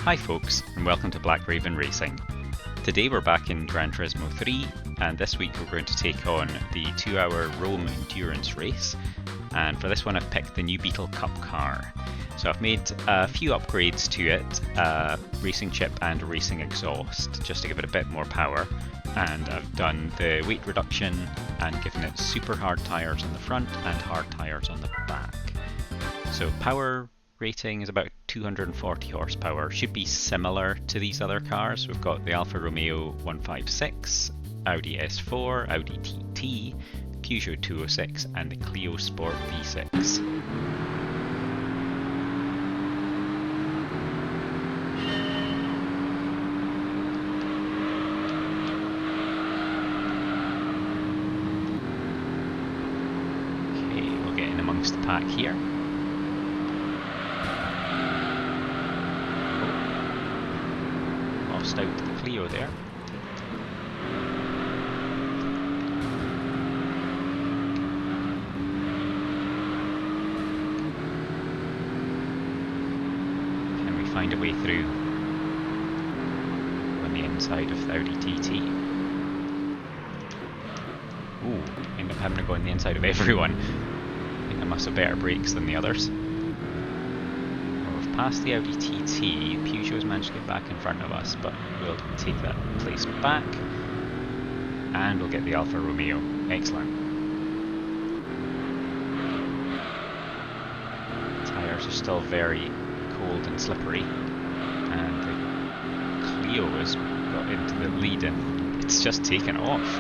Hi folks, and welcome to Black Raven Racing. Today we're back in Gran Turismo 3, and this week we're going to take on the 2-hour Rome endurance race. And for this one I've picked the new Beetle Cup car. So I've made a few upgrades to it, a racing chip and a racing exhaust, just to give it a bit more power. And I've done the weight reduction and given it super hard tyres on the front and hard tyres on the back. So power rating is about 240 horsepower, should be similar to these other cars. We've got the Alfa Romeo 156, Audi S4, Audi TT, Peugeot 206 and the Clio Sport V6. Okay, we'll get in amongst the pack here. Out to the Clio there. Can we find a way through on the inside of the Audi TT? Ooh, end up having to go on the inside of everyone. I think I must have better brakes than the others. Past the Audi TT, Peugeot's managed to get back in front of us, but we'll take that place back and we'll get the Alfa Romeo. Excellent. Tyres are still very cold and slippery, and the Clio has got into the lead and it's just taken off.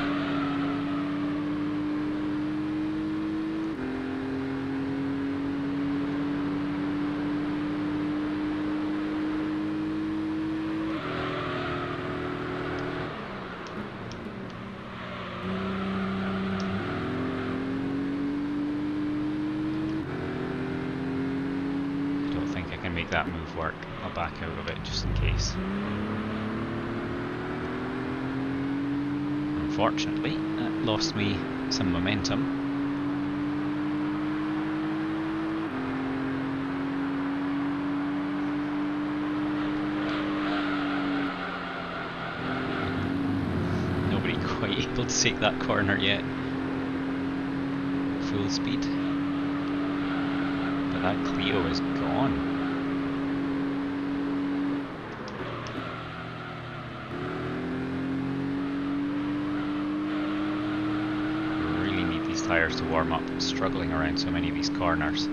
Make that move work. I'll back out of it just in case. Unfortunately, that lost me some momentum. Nobody quite able to take that corner yet. Full speed. But that Clio is gone. Tyres to warm up, struggling around so many of these corners.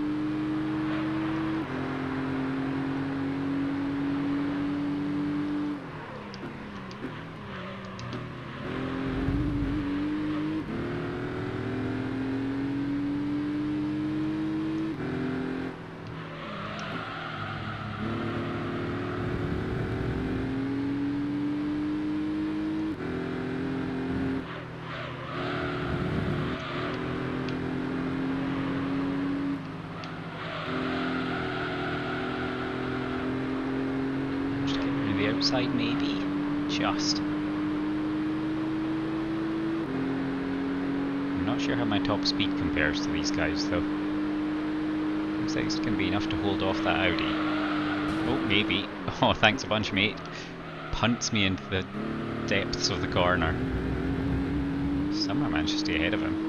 Outside maybe, just. I'm not sure how my top speed compares to these guys though. Looks like it's going to be enough to hold off that Audi. Oh, maybe. Oh, thanks a bunch, mate. Punts me into the depths of the corner. Somehow managed to stay ahead of him.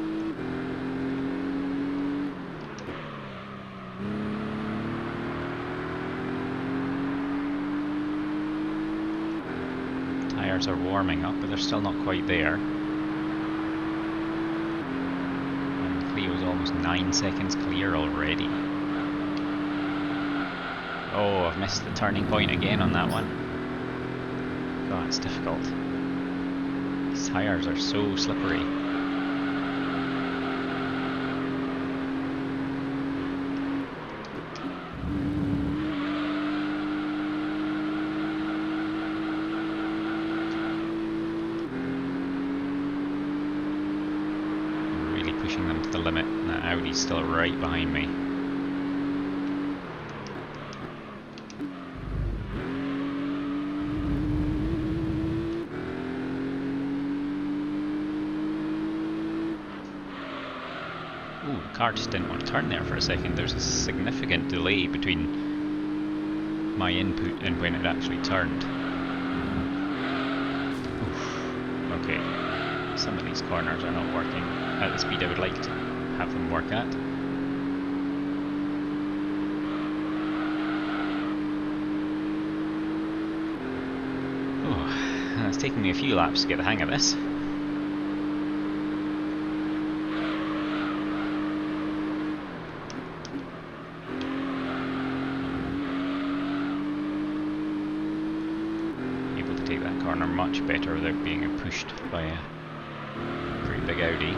Tyres are warming up, but they're still not quite there. And Clio's almost 9 seconds clear already. Oh, I've missed the turning point again on that one. God, it's difficult. These tyres are so slippery. Pushing them to the limit, and that Audi's still right behind me. Ooh, the car just didn't want to turn there for a second. There's a significant delay between my input and when it actually turned. Oof. Okay, some of these corners are not working at the speed I would like to have them work at. Oh, it's taken me a few laps to get the hang of this. Take that corner much better without being pushed by a pretty big Audi.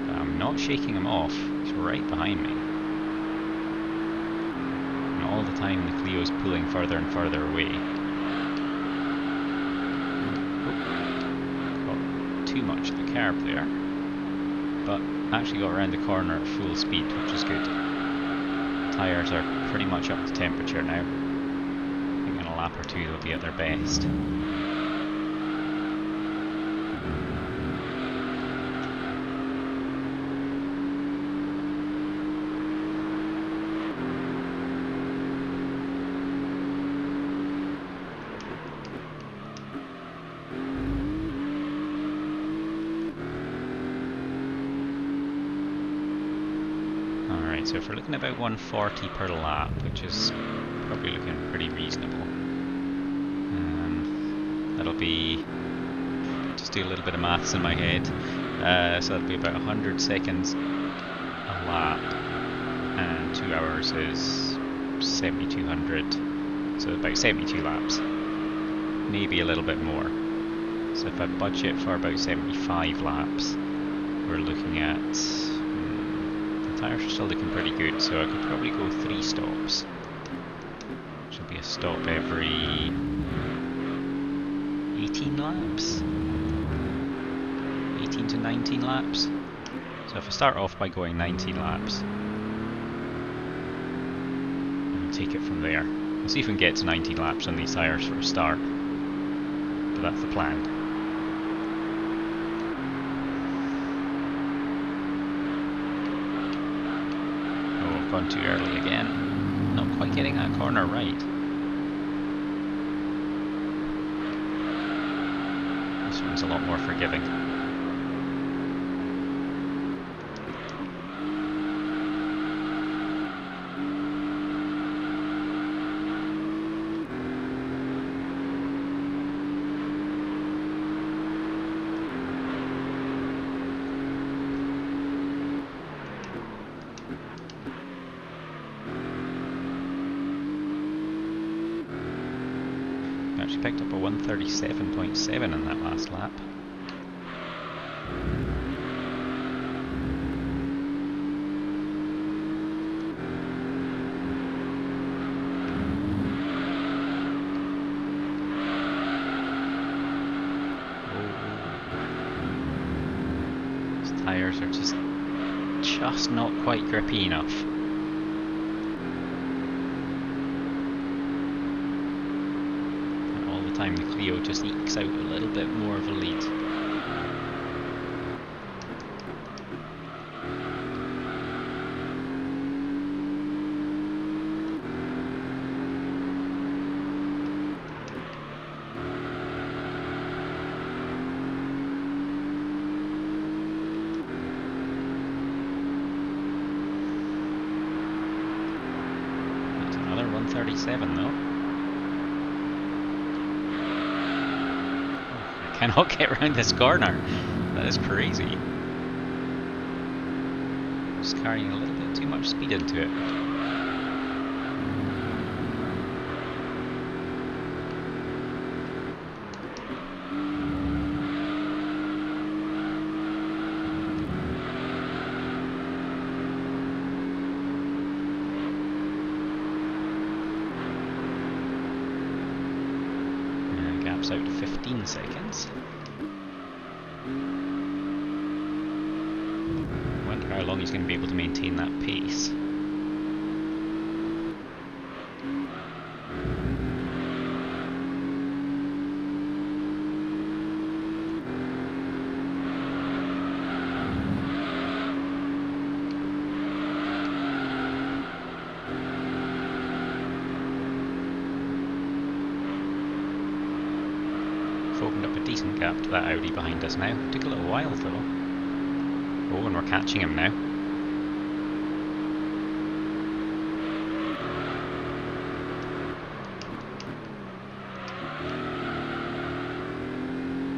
But I'm not shaking him off, he's right behind me. And all the time the Clio's pulling further and further away. Oh, got too much of the curb there, but actually got around the corner at full speed, which is good. Tyres are pretty much up to temperature now. I think in a lap or two they'll be at their best. So if we're looking at about 140 per lap, which is probably looking pretty reasonable, that'll be, just do a little bit of maths in my head, so that'll be about 100 seconds a lap, and 2 hours is 7,200, so about 72 laps, maybe a little bit more. So if I budget for about 75 laps, we're looking at, tyres are still looking pretty good, so I could probably go 3 stops, which will be a stop every 18 laps, 18 to 19 laps. So if I start off by going 19 laps, I'll take it from there. We'll see if we can get to 19 laps on these tyres for a start, but that's the plan. Gone too early again. Not quite getting that corner right. This one's a lot more forgiving. Actually picked up a 137.7 in that last lap. Oh. These tyres are just not quite grippy enough. Time the Clio just ekes out a little bit more of a lead. That's another 137 though. Cannot get around this corner. That is crazy. Just carrying a little bit too much speed into it. Gaps out to 15 seconds. I wonder how long he's going to be able to maintain that pace. opened up a decent gap to that Audi behind us now. Took a little while though. Oh, and we're catching him now.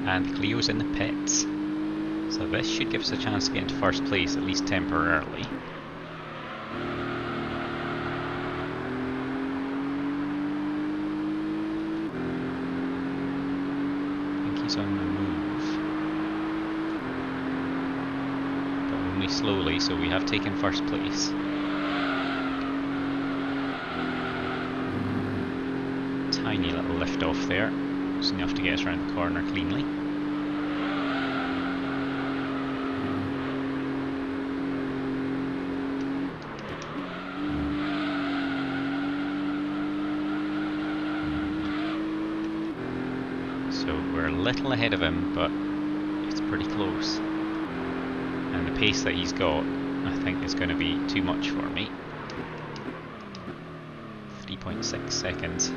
And Cleo's in the pits. So this should give us a chance to get into first place, at least temporarily. I think he's on the move. But only slowly, so we have taken first place. Tiny little lift off there. Just enough to get us around the corner cleanly. So we're a little ahead of him, but it's pretty close. And the pace that he's got, I think, is going to be too much for me. 3.6 seconds.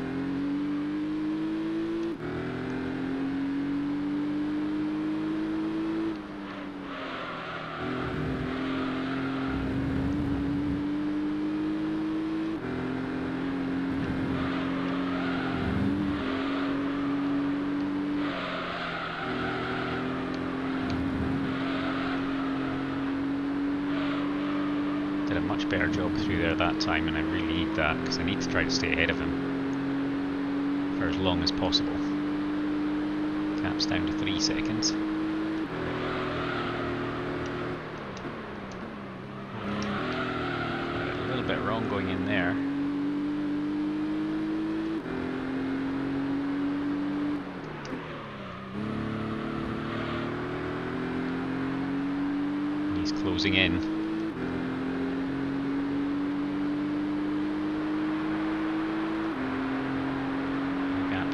Did a much better job through there that time, and I really need that because I need to try to stay ahead of him for as long as possible. Cap's down to 3 seconds. Got it a little bit wrong going in there. He's closing in.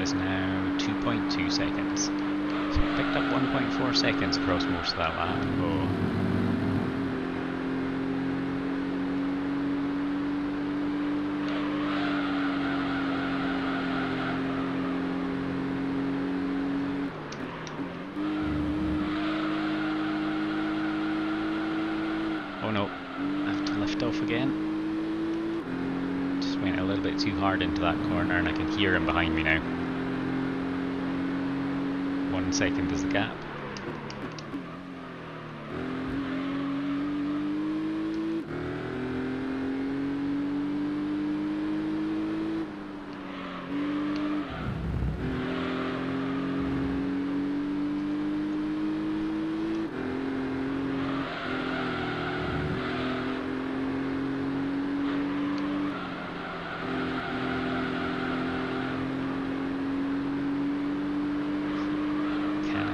Is now 2.2 seconds. So I picked up 1.4 seconds across most of that lap. Oh. Oh no, I have to lift off again. Just went a little bit too hard into that corner and I can hear him behind me now. 1 second is the gap.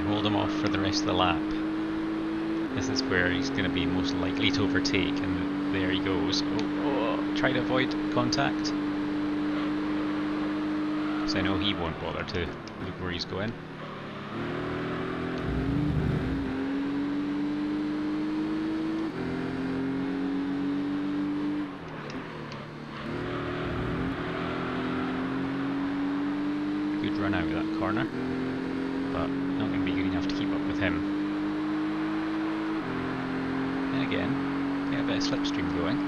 Hold him off for the rest of the lap. This is where he's going to be most likely to overtake, and there he goes. Oh, try to avoid contact, because I know he won't bother to look where he's going. Good run out of that corner, but not going to be good enough to keep up with him. And again, get a bit of slipstream going.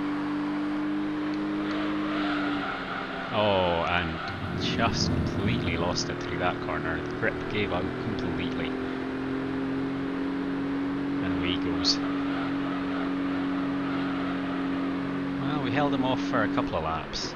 Oh, and just completely lost it through that corner. The grip gave out completely. And away he goes. Well, we held him off for a couple of laps.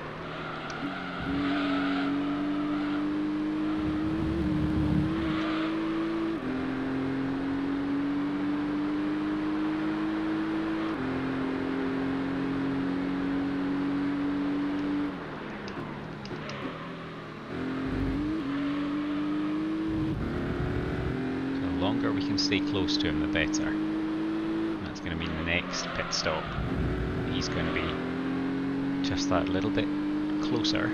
The longer we can stay close to him, the better. And that's going to mean the next pit stop. He's going to be just that little bit closer.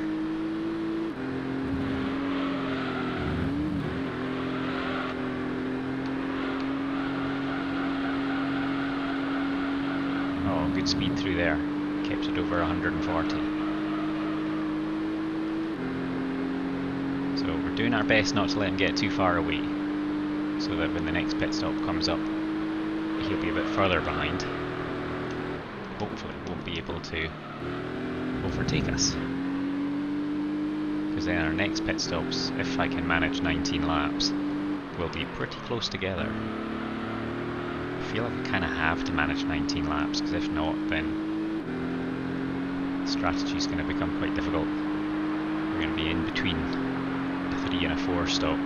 Oh, good speed through there. Kept it over 140. So we're doing our best not to let him get too far away, so that when the next pit stop comes up, he'll be a bit further behind. Hopefully won't be able to overtake us. Because then our next pit stops, if I can manage 19 laps, will be pretty close together. I feel like I kind of have to manage 19 laps, because if not, then the strategy is going to become quite difficult. We're going to be in between a 3 and a 4 stop.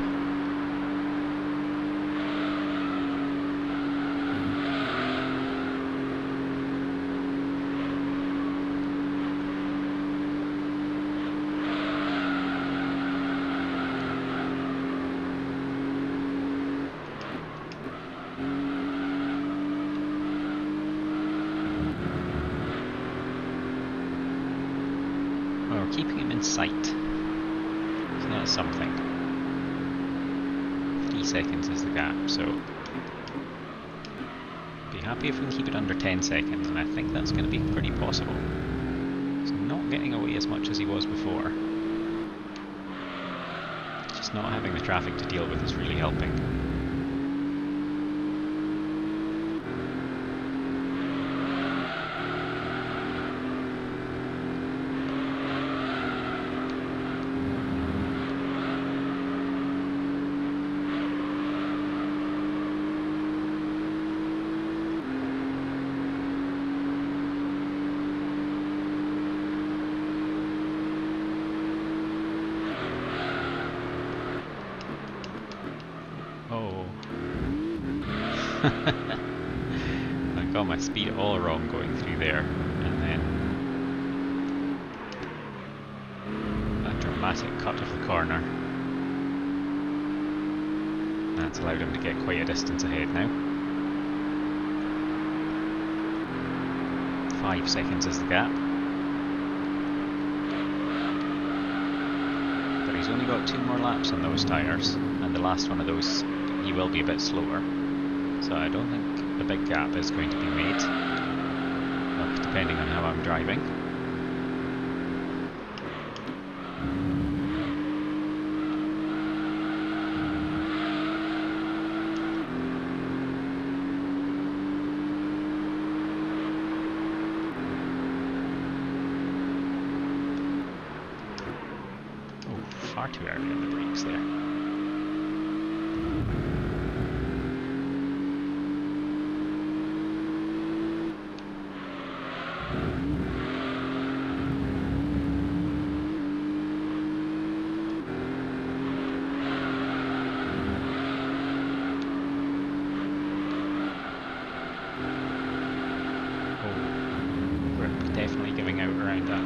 Keeping him in sight. Isn't that something? 3 seconds is the gap, so be happy if we can keep it under 10 seconds, and I think that's going to be pretty possible. He's not getting away as much as he was before. Just not having the traffic to deal with is really helping. I got my speed all wrong going through there, and then a dramatic cut of the corner. That's allowed him to get quite a distance ahead now. 5 seconds is the gap. But he's only got 2 more laps on those tyres, and the last one of those he will be a bit slower. So I don't think the big gap is going to be made, depending on how I'm driving. Oh, far too early on the brakes there.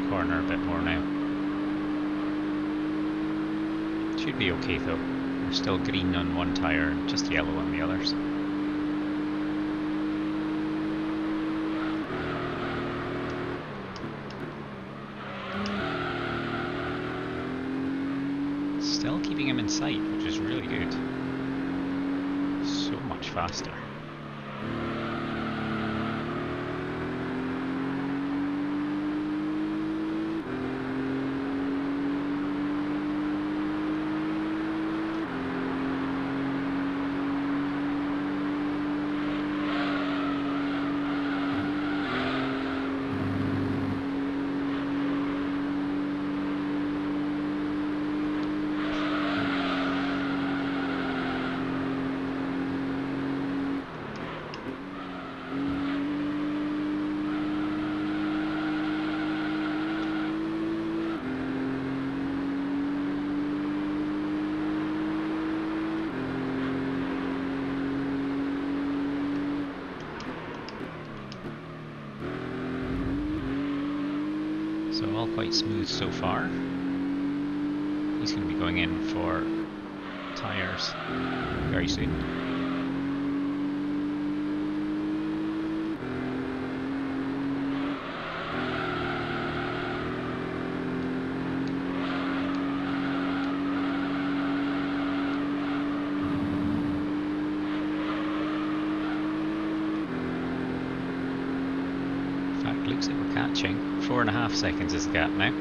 Corner a bit more now. Should be okay though. We're still green on one tyre and just yellow on the others. Still keeping him in sight, which is really good. So much faster. So all quite smooth so far. He's going to be going in for tyres very soon. In fact, looks like we're catching. 4.5 seconds is the gap now.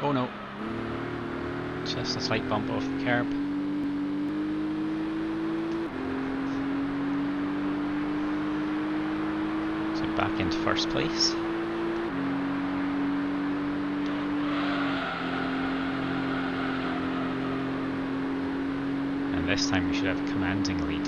Oh no, just a slight bump off the curb. So back into first place. And this time we should have a commanding lead.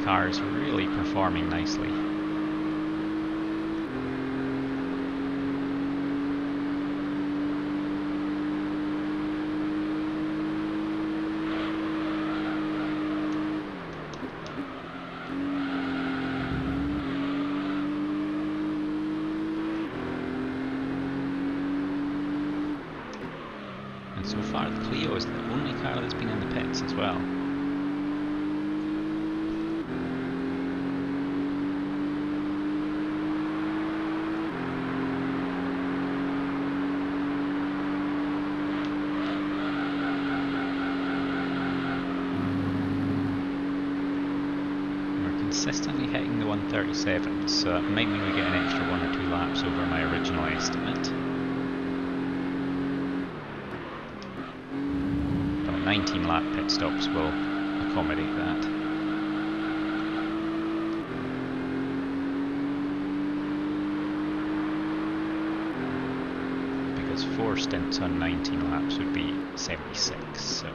Car is really performing nicely. And so far the Clio is the only car that's been in the pits as well. Consistently hitting the 137, so that might mean we get an extra 1 or 2 laps over my original estimate. But 19 lap pit stops will accommodate that. Because 4 stints on 19 laps would be 76, so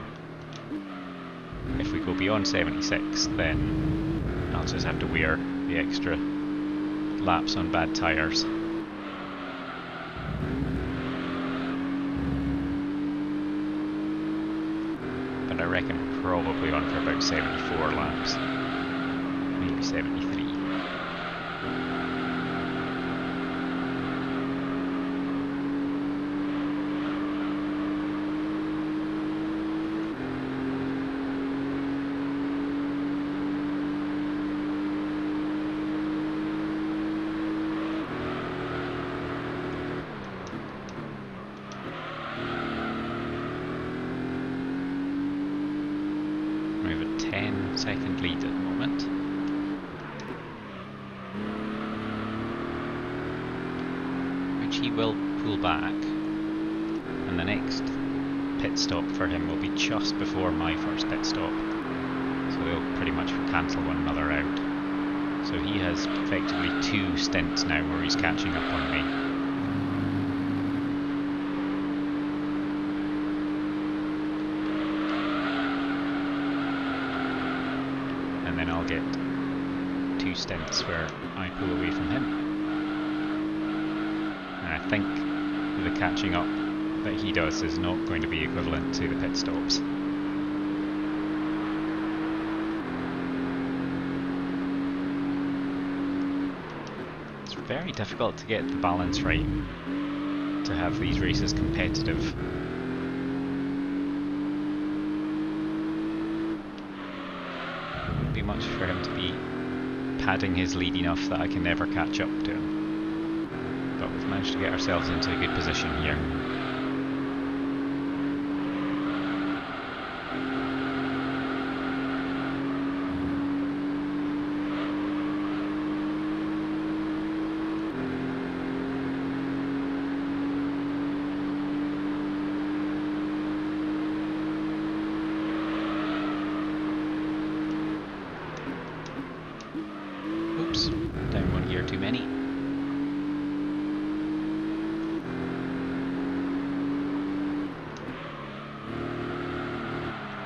if we go beyond 76 then I'll just have to wear the extra laps on bad tyres. But I reckon we're probably on for about 74 laps, maybe 73. We have a 10-second lead at the moment. Which he will pull back. And the next pit stop for him will be just before my first pit stop. So they'll pretty much cancel one another out. So he has effectively 2 stints now where he's catching up on me. And then I'll get 2 stints where I pull away from him. And I think the catching up that he does is not going to be equivalent to the pit stops. It's very difficult to get the balance right to have these races competitive. Much for him to be padding his lead enough that I can never catch up to him. But we've managed to get ourselves into a good position here. Oops, down one here too many.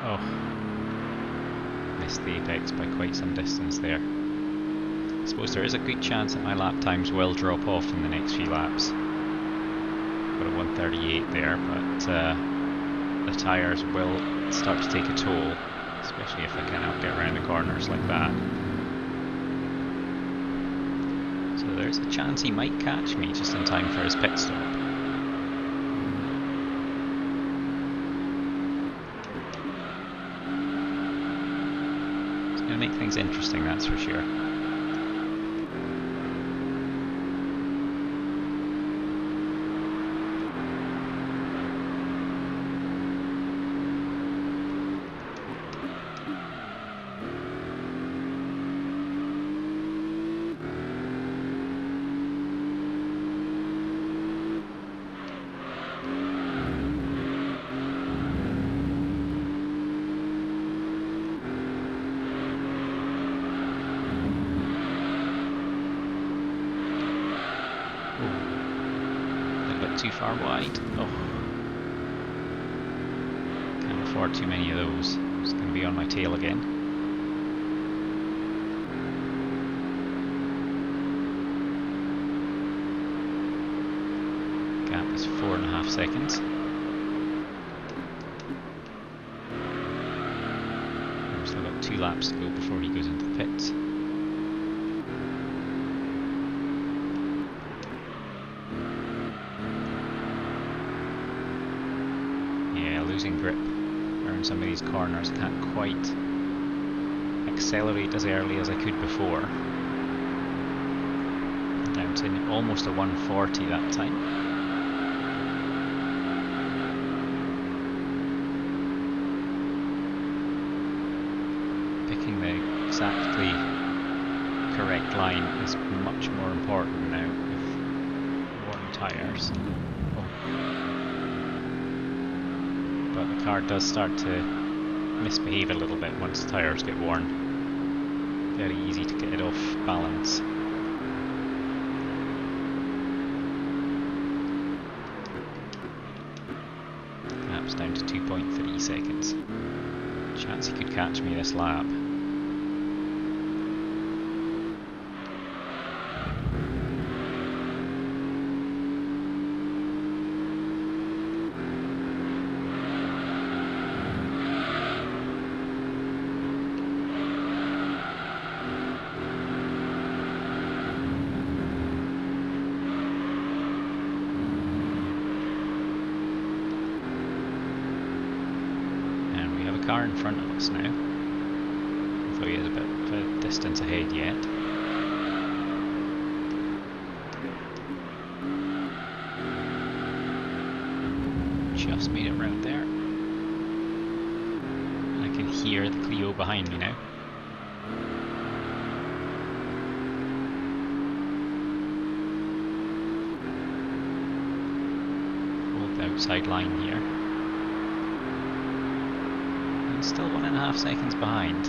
Oh, missed the apex by quite some distance there. I suppose there is a good chance that my lap times will drop off in the next few laps. Got a 1:38 there, but the tyres will start to take a toll, especially if I cannot get around the corners like that. So there's a chance he might catch me just in time for his pit stop. It's going to make things interesting, that's for sure. Too far wide. Oh, can't afford too many of those. It's going to be on my tail again. Gap is 4.5 seconds. We've still got 2 laps to go before he goes into the pits. Losing grip around some of these corners, can't quite accelerate as early as I could before. Down to almost a 140 that time. Picking the exactly correct line is much more important now with worn tyres. But the car does start to misbehave a little bit once the tyres get worn. Very easy to get it off balance. Lap's down to 2.3 seconds. Chance he could catch me this lap. Car in front of us now, although he has a bit of a distance ahead yet. Just made it round there. I can hear the Clio behind me now. Hold the outside line here. Still 1.5 seconds behind.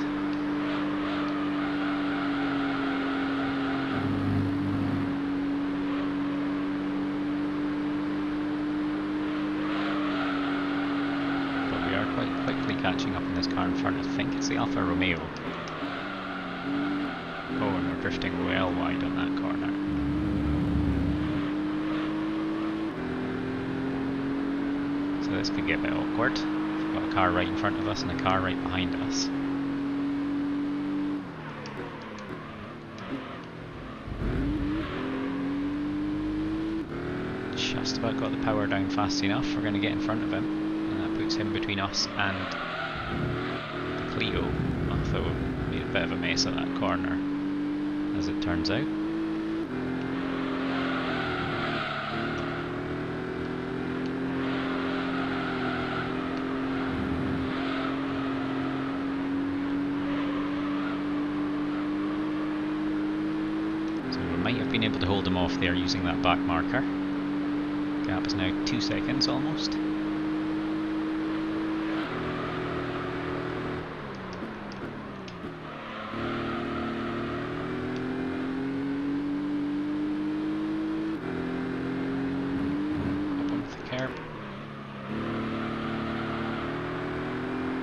But we are quite quickly catching up in this car in front. I think it's the Alfa Romeo. Oh, and we're drifting well wide on that corner. So this could get a bit awkward. Got a car right in front of us and a car right behind us. Just about got the power down fast enough. We're going to get in front of him, and that puts him between us and the Clio. Although made a bit of a mess of that corner, as it turns out. Might have been able to hold him off there using that back marker. Gap is now 2 seconds almost. Up on the curb.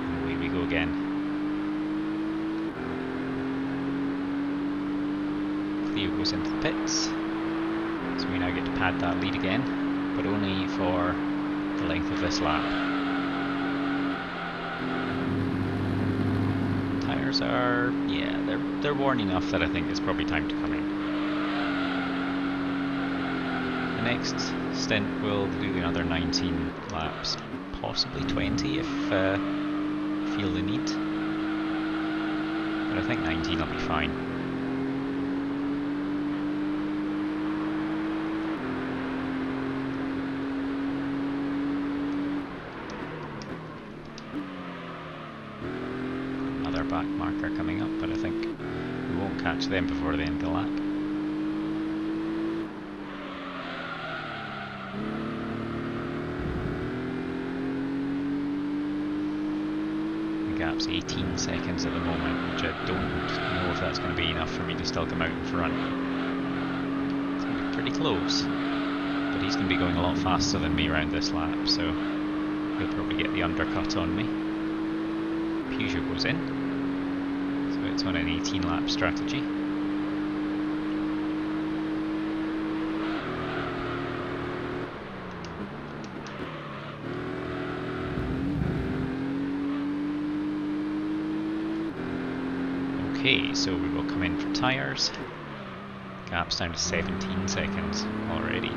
And away we go again. Leo goes into the pits. So we now get to pad that lead again, but only for the length of this lap. Tyres are, yeah, they're worn enough that I think it's probably time to come in. The next stint will do another 19 laps, possibly 20 if feel the need. But I think 19 will be fine. Another back marker coming up, but I think we won't catch them before the end of the lap. The gap's 18 seconds at the moment, which I don't know if that's going to be enough for me to still come out in front. It's going to be pretty close, but he's going to be going a lot faster than me around this lap, so he'll probably get the undercut on me. Peugeot goes in, so it's on an 18 lap strategy. Okay, so we will come in for tyres. Gap's down to 17 seconds already.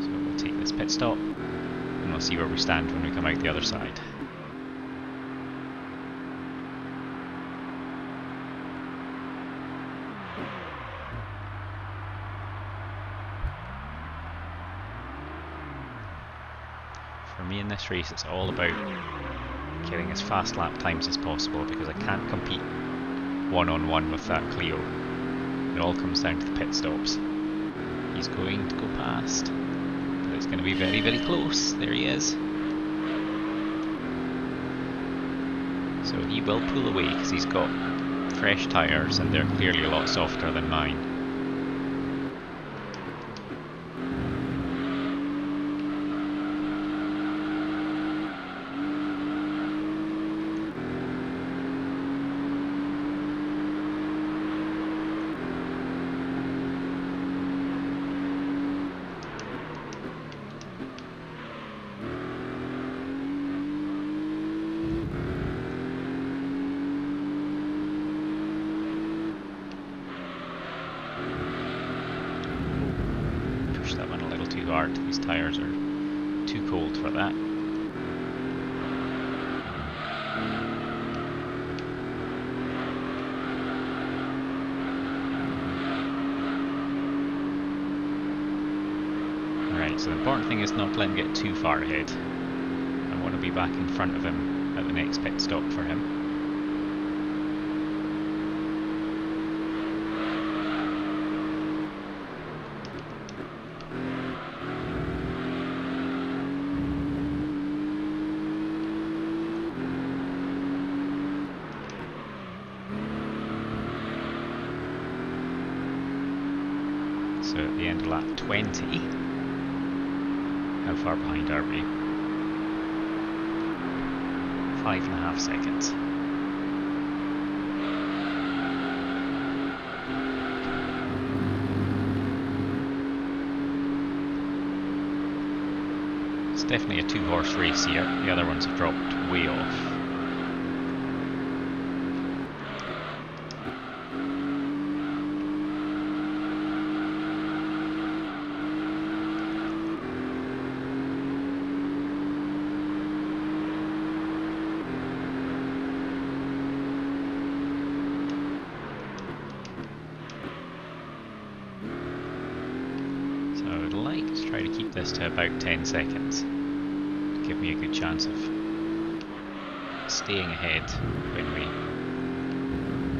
So we'll take this pit stop and we'll see where we stand when we come out the other side. For me in this race, it's all about getting as fast lap times as possible because I can't compete one-on-one with that Clio. It all comes down to the pit stops. He's going to go past, but it's going to be very, very close. There he is. So he will pull away because he's got fresh tyres and they're clearly a lot softer than mine. That one a little too hard. These tyres are too cold for that. Alright, so the important thing is not to let him get too far ahead. I want to be back in front of him at the next pit stop for him. So at the end of lap 20, how far behind are we? 5.5 seconds. It's definitely a two-horse race here. The other ones have dropped way off. Try to keep this to about 10 seconds to give me a good chance of staying ahead when we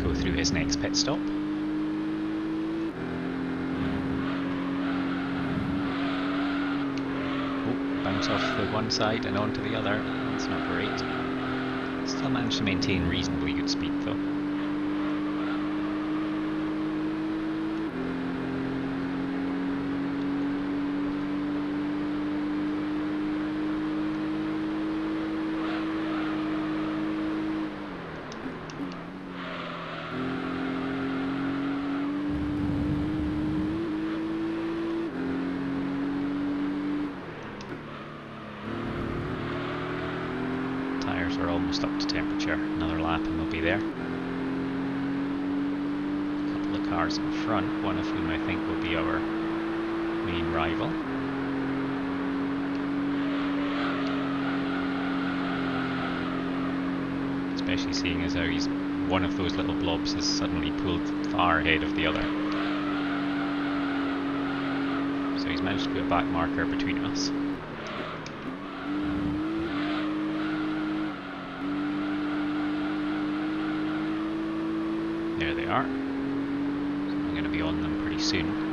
go through his next pit stop. Oh, bounce off the one side and onto the other. That's not great. Still managed to maintain reasonably good speed though. almost up to temperature. Another lap and we'll be there. A couple of cars in front, one of whom I think will be our main rival. Especially seeing as how he's one of those little blobs is suddenly pulled far ahead of the other. So he's managed to put a back marker between us. There they are. So I'm going to be on them pretty soon.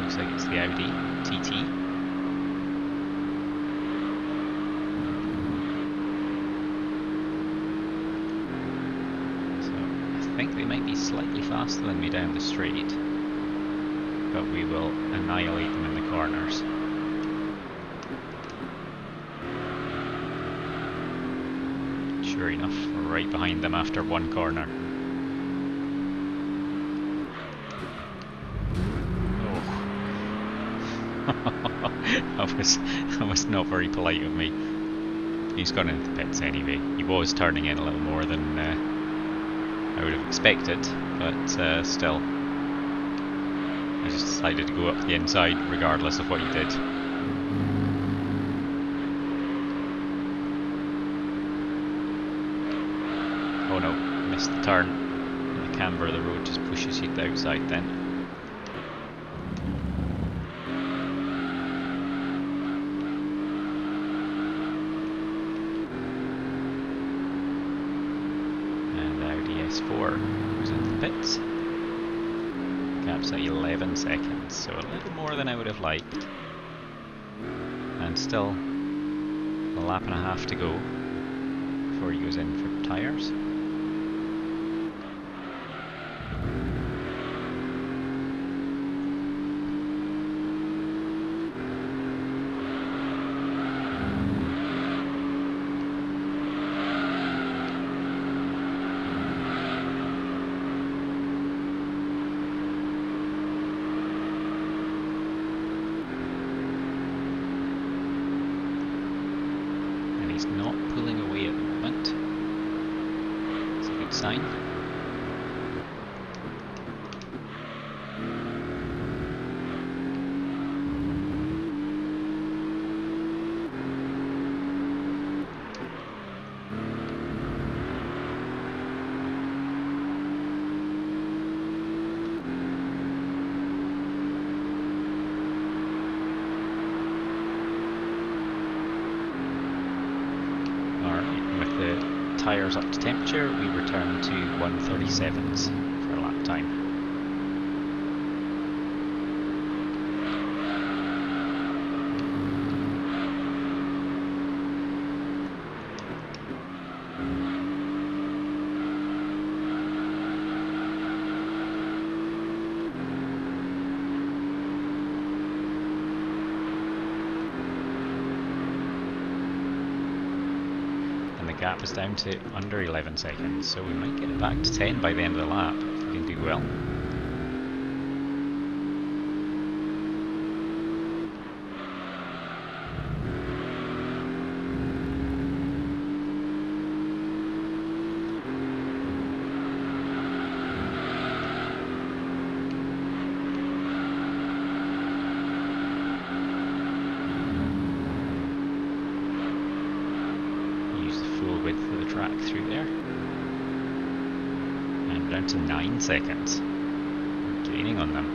Looks like it's the Audi TT. So I think they might be slightly faster than me down the straight, but we will annihilate them in the corners. Sure enough, we're right behind them after one corner. That was not very polite of me. He's gone into the pits anyway. He was turning in a little more than I would have expected, but still. I just decided to go up the inside regardless of what he did. Oh no, missed the turn. The camber of the road just pushes you to the outside then. S4 goes into the pits. Gap's at 11 seconds, so a little more than I would have liked. And still a lap and a half to go before he goes in for tyres. He's not pulling away at the moment. It's a good sign. Tyres up to temperature, we return to 1:37s for lap time. Gap is down to under 11 seconds, so we might get it back to 10 by the end of the lap if we can do well. Width of the track through there, and down to 9 seconds. We're gaining on them.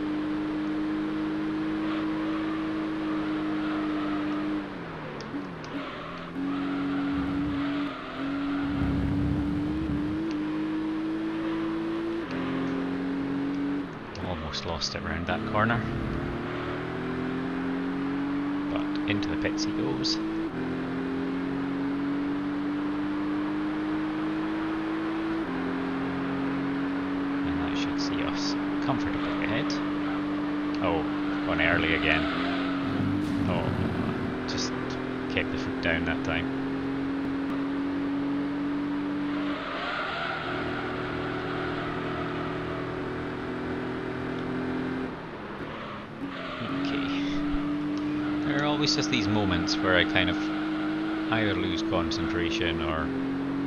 Almost lost it around that corner, but into the pits he goes. comfortably ahead. Oh, gone early again. Oh, just kept the foot down that time. There are always just these moments where I kind of either lose concentration or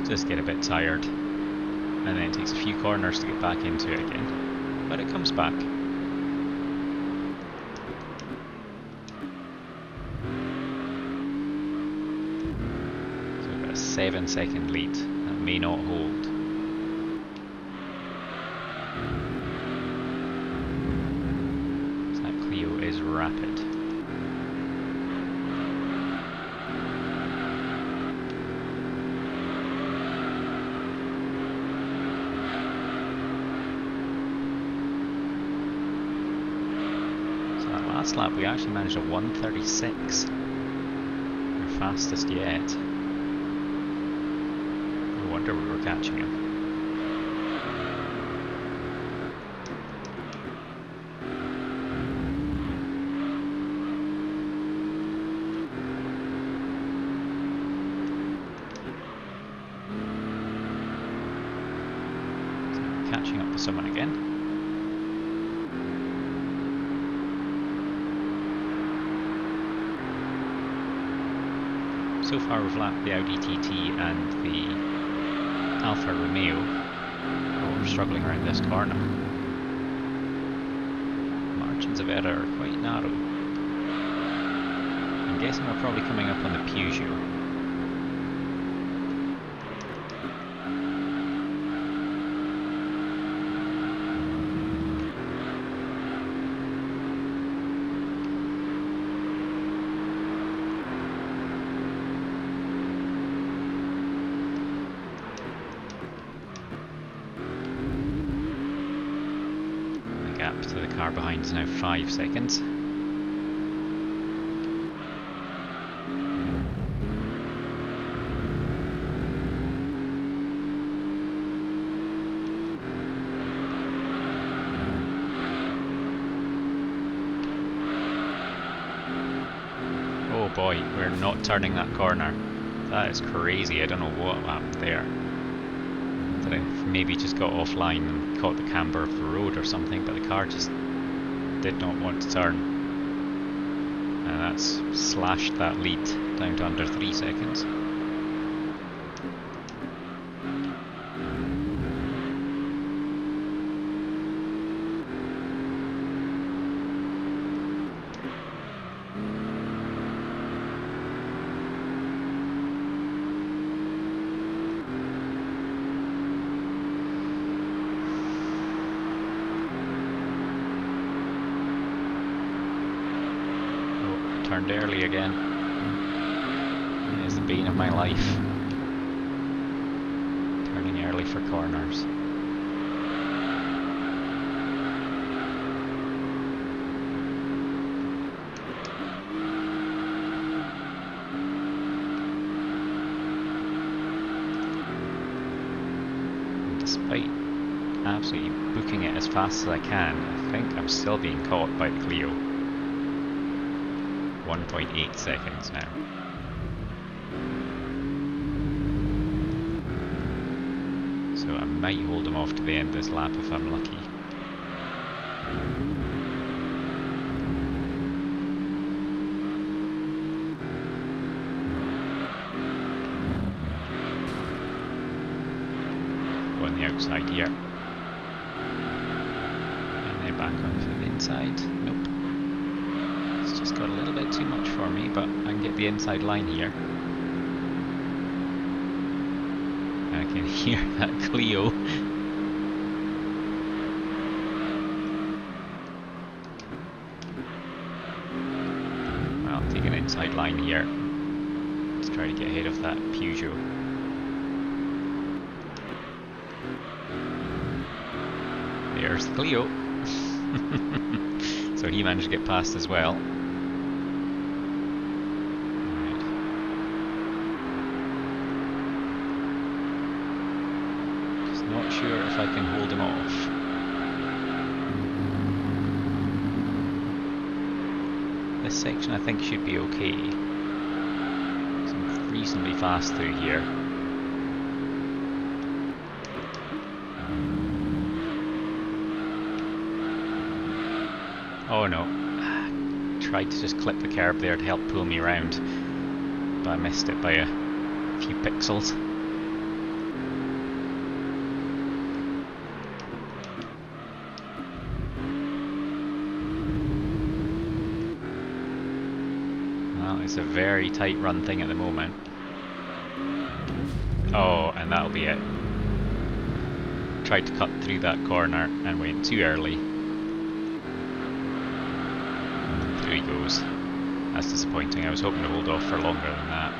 just get a bit tired, and then it takes a few corners to get back into it again, but it comes back. So I've got a 7-second lead. That may not hold. So that Clio is rapid. Last lap we actually managed a 1:36, our fastest yet. No wonder we were catching him. So catching up with someone again. So far we've lapped the Audi TT and the Alfa Romeo. Oh, we're struggling around this corner. Margins of error are quite narrow. I'm guessing we're probably coming up on the Peugeot. To the car behind is now 5 seconds. Oh boy, we're not turning that corner. That is crazy. I don't know what happened there. That I maybe just got offline and caught the camber of the road or something, but the car just did not want to turn. And that's slashed that lead down to under 3 seconds. Turned early again. It is the bane of my life. Turning early for corners. And despite absolutely booking it as fast as I can, I think I'm still being caught by the Clio. 1.8 seconds now. So I might hold him off to the end of this lap if I'm lucky. Go on the outside here. And then back onto the inside. Nope. Just got a little bit too much for me, but I can get the inside line here. I can hear that Clio. Well, I'll take an inside line here. Let's try to get ahead of that Peugeot. There's the Clio. So he managed to get past as well. Not sure if I can hold him off. This section I think should be okay. So I'm reasonably fast through here. Oh no. Tried to just clip the curb there to help pull me around, but I missed it by a few pixels. Well, it's a very tight run thing at the moment. Oh, and that'll be it. Tried to cut through that corner and went too early. There he goes. That's disappointing. I was hoping to hold off for longer than that.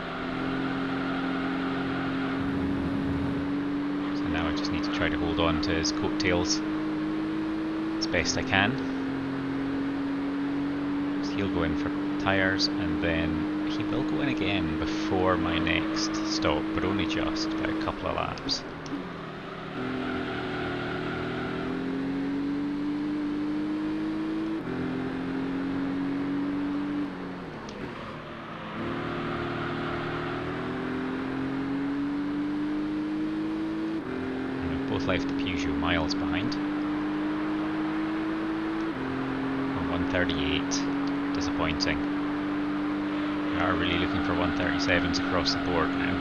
So now I just need to try to hold on to his coattails as best I can. So he'll go in for tyres and then he will go in again before my next stop, but only just, by a couple of laps. Left the Peugeot miles behind. 138. Disappointing. We are really looking for 137s across the board now.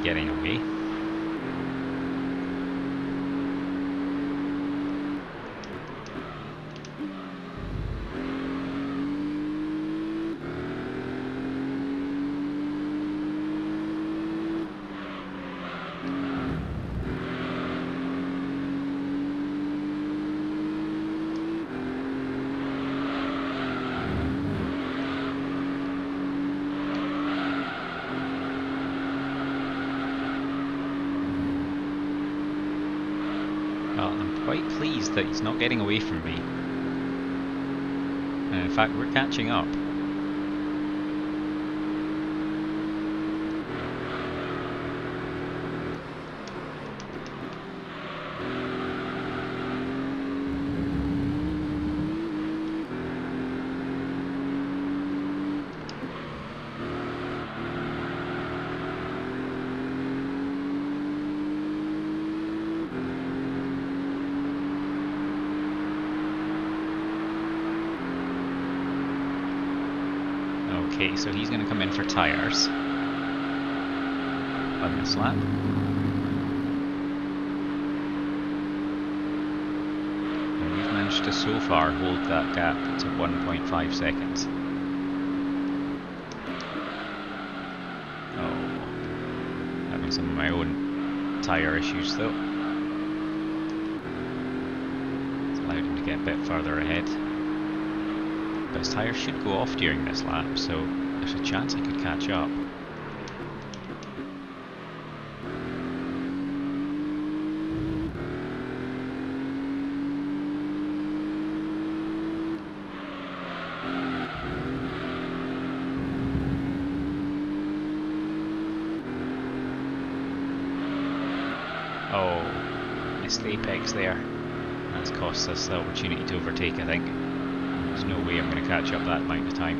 Getting away. Well, I'm quite pleased that he's not getting away from me. And in fact, we're catching up. Okay, so he's going to come in for tyres on this lap. And we've managed to so far hold that gap to 1.5 seconds. Oh, having some of my own tyre issues though. It's allowed him to get a bit further ahead. But his tyres should go off during this lap, so there's a chance I could catch up. Oh, missed the apex there. That's cost us the opportunity to overtake, I think. There's no way I'm going to catch up that amount of time.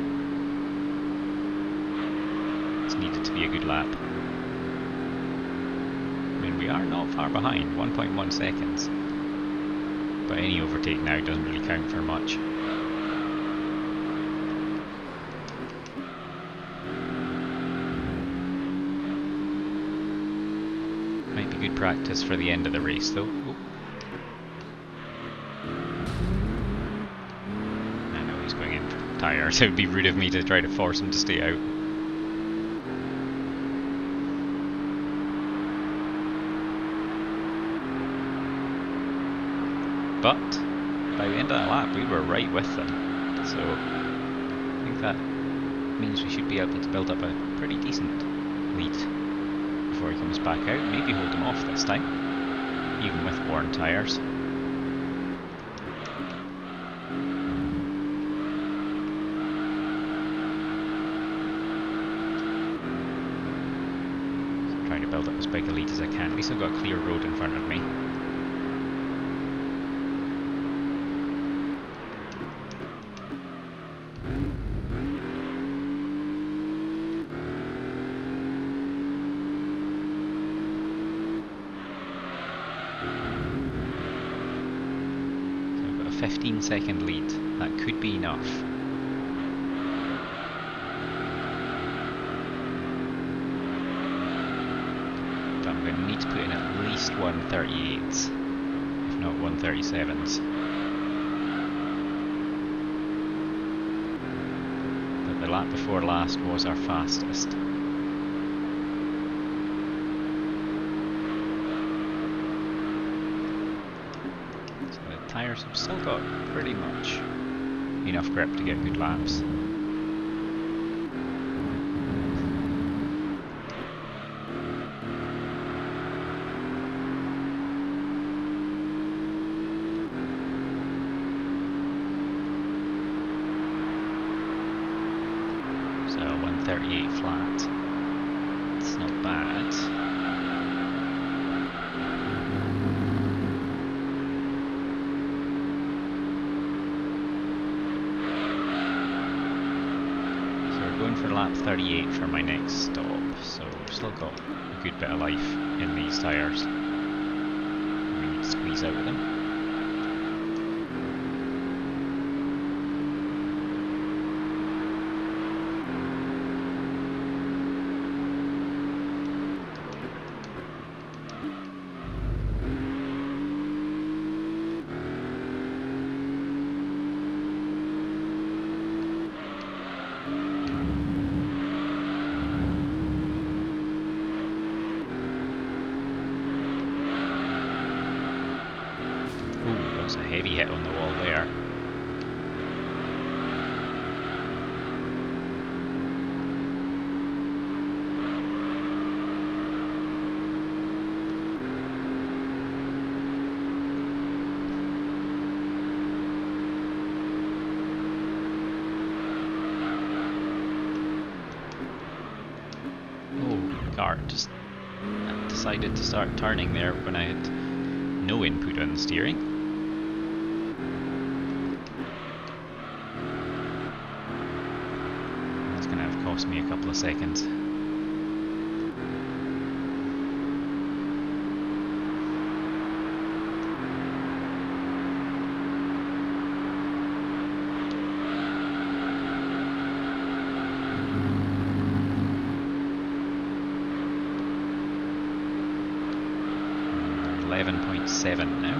It's needed to be a good lap. I mean, we are not far behind, 1.1 seconds. But any overtake now doesn't really count for much. Might be good practice for the end of the race though. Oh. Tyres. It would be rude of me to try to force him to stay out. But by the end of that lap we were right with them, so I think that means we should be able to build up a pretty decent lead before he comes back out. Maybe hold him off this time. He even with worn tyres. Trying to build up as big a lead as I can. At least I've got a clear road in front of me. So I've got a 15-second lead. That could be enough. I'm going to need to put in at least 138s, if not 137s. But the lap before last was our fastest. So the tyres have still got pretty much enough grip to get good laps. So 138 flat. It's not bad. So we're going for lap 38 for my next stop. So we've still got a good bit of life in these tyres. We need to squeeze out of them. A heavy hit on the wall there. Oh, the car just decided to start turning there when I had no input on the steering. Cost me a couple of seconds. We're 11.7 now.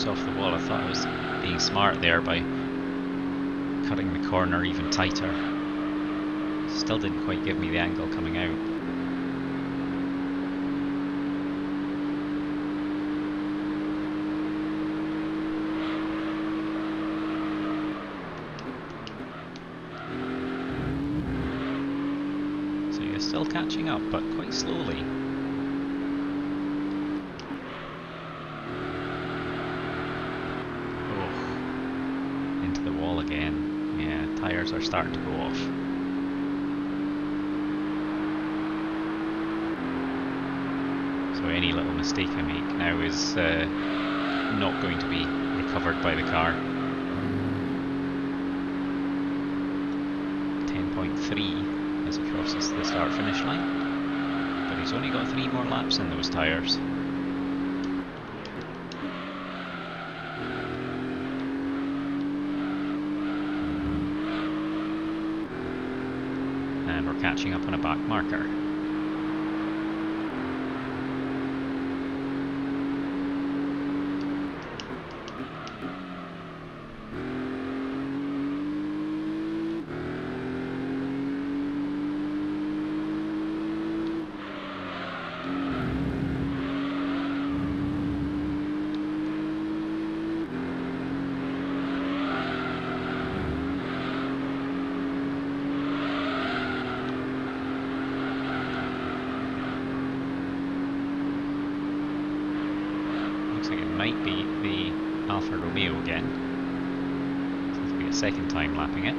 Off the wall. I thought I was being smart there by cutting the corner even tighter. Still didn't quite give me the angle coming out. So you're still catching up, but quite slowly. Again, yeah, tyres are starting to go off. So any little mistake I make now is not going to be recovered by the car. 10.3 as it crosses the start-finish line, but he's only got 3 more laps in those tyres. we're catching up on a back marker. Might be the Alfa Romeo again. So it'll be a second time lapping it.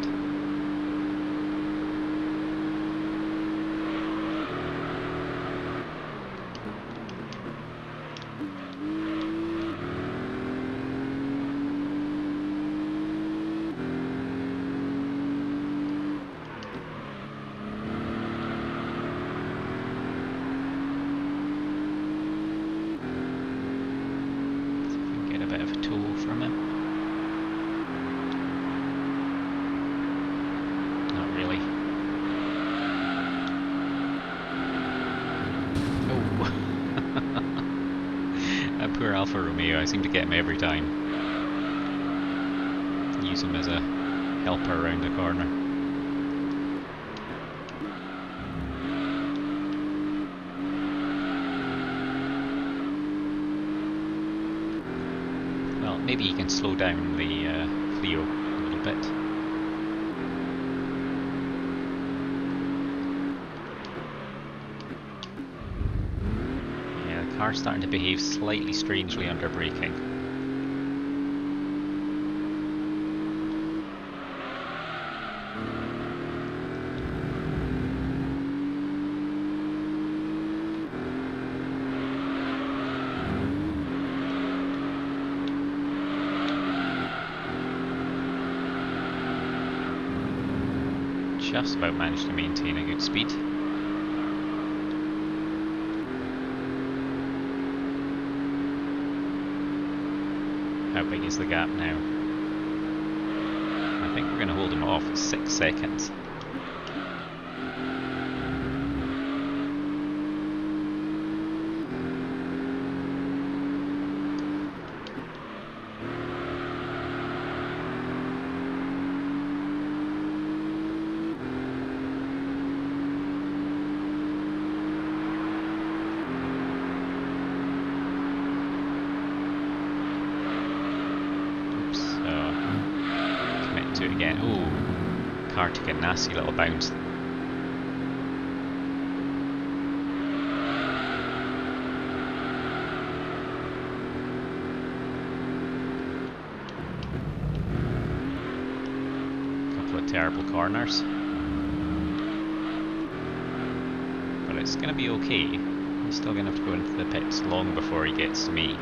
Poor Alfa Romeo, I seem to get him every time. Use him as a helper around the corner. Well, maybe he can slow down the Clio a little bit. Car's starting to behave slightly strangely under braking. Just about managed to maintain a good speed. How big is the gap now? I think we're going to hold him off at 6 seconds. Again. Ooh, car took a nasty little bounce. Couple of terrible corners, but it's going to be okay. He's still going to have to go into the pits long before he gets to me.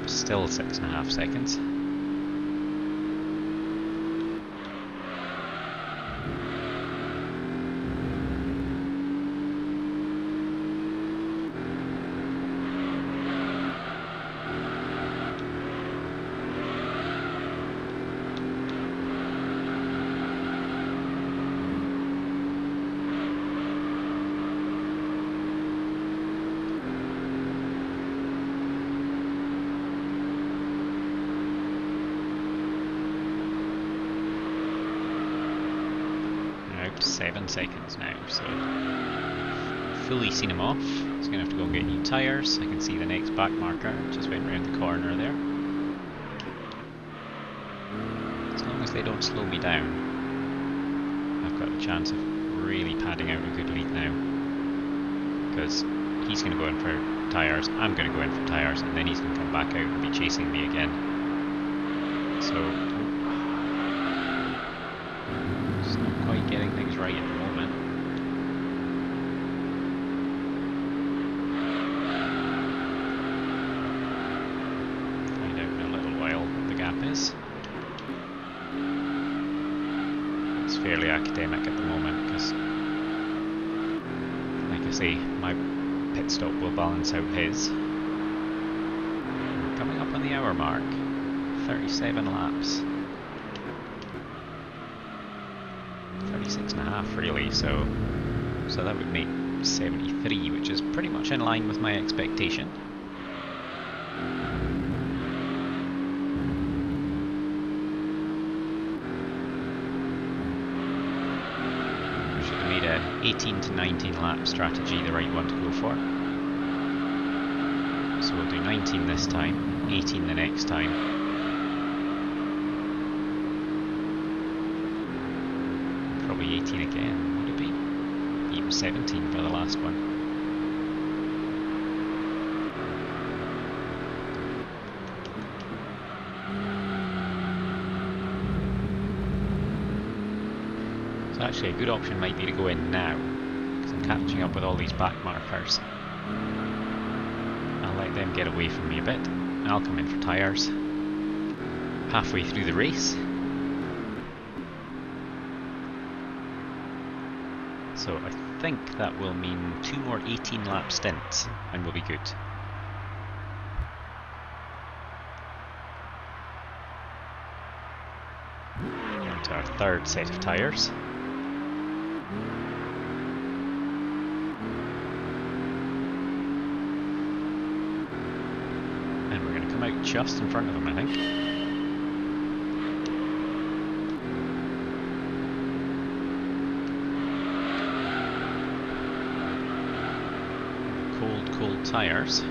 Still 6.5 seconds. Out 7 seconds now, so fully seen him off. He's going to have to go and get new tyres. I can see the next back marker, just went round the corner there. As long as they don't slow me down, I've got a chance of really padding out a good lead now. Because he's going to go in for tyres, I'm going to go in for tyres, and then he's going to come back out and be chasing me again. So quite getting things right at the moment. Find out in a little while what the gap is. It's fairly academic at the moment because, like I say, my pit stop will balance out his. mark. 37 laps. 36.5 really, so that would make 73, which is pretty much in line with my expectation. Should have made a 18 to 19 lap strategy the right one to go for. So we'll do 19 this time, 18 the next time. Probably 18 again, would it be? Even 17 for the last one. So actually a good option might be to go in now, because I'm catching up with all these back markers. I'll let them get away from me a bit, and I'll come in for tyres halfway through the race. So I think that will mean 2 more 18 lap stints and we'll be good. On to our third set of tyres. And we're going to come out just in front of them, I think. Cold tyres.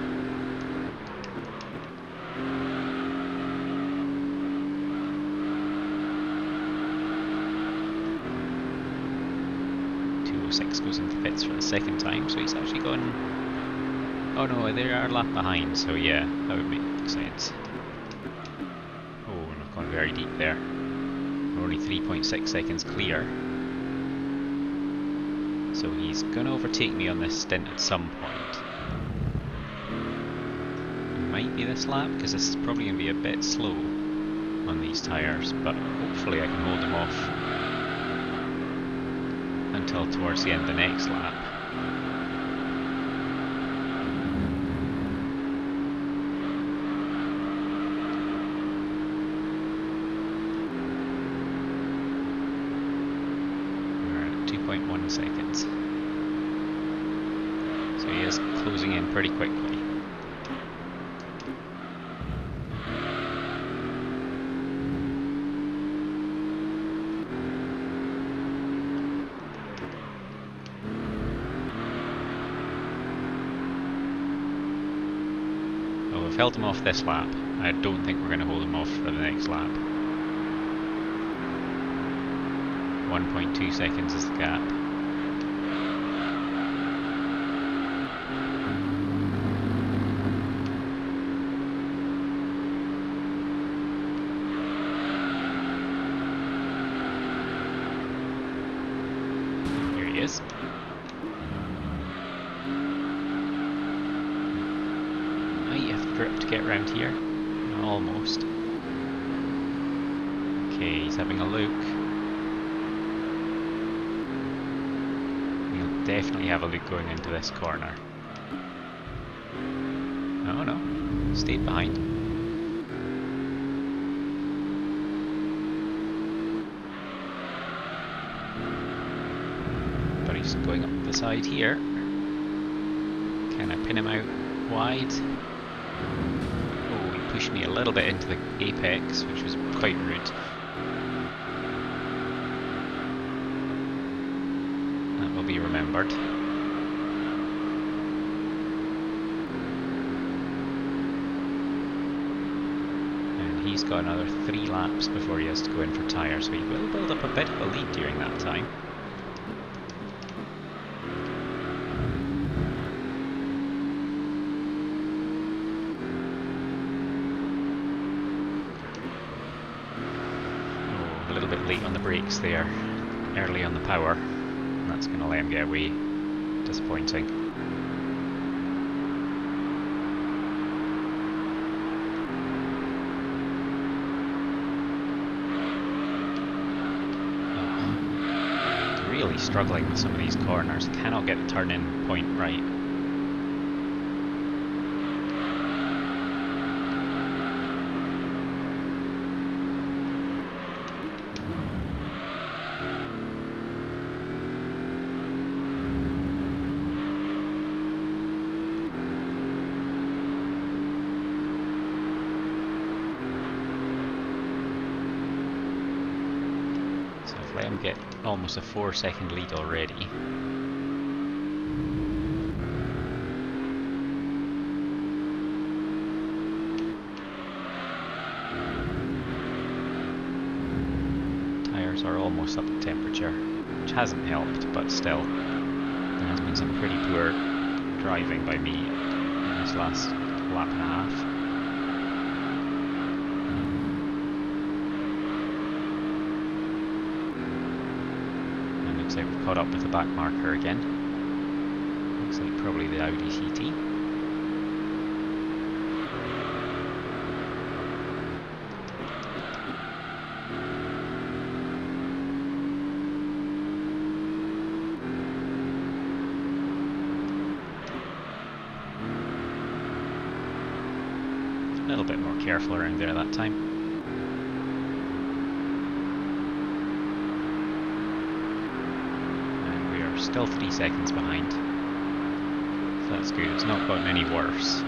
Goes into pits for the second time, so he's actually gone. Oh no, they are a lap behind, so yeah, that would make sense. Oh, and I've gone very deep there. We're only 3.6 seconds clear. So he's going to overtake me on this stint at some point. It might be this lap, because this is probably going to be a bit slow on these tyres, but hopefully I can hold him off until towards the end of the next lap. We're at 2.1 seconds. So he is closing in pretty quickly. We've held him off this lap. I don't think we're going to hold him off for the next lap. 1.2 seconds is the gap. Here he is. Grip to get around here. Almost. Okay, he's having a look. He'll definitely have a look going into this corner. Oh no, stayed behind. But he's going up the side here. Can I pin him out wide? Oh, he pushed me a little bit into the apex, which was quite rude. That will be remembered. And he's got another 3 laps before he has to go in for tyres, so he will build up a bit of a lead during that time. Late on the brakes there, early on the power, and that's going to let him get away. Disappointing. Oh, really struggling with some of these corners, cannot get the turn-in point right. let him get almost a 4-second lead already. Tyres are almost up to temperature, which hasn't helped, but still, there has been some pretty poor driving by me in this last lap and a half. We've caught up with the back marker again. Looks like probably the Audi TT. A little bit more careful around there that time. Still 3 seconds behind, so that's good. It's not gotten any worse.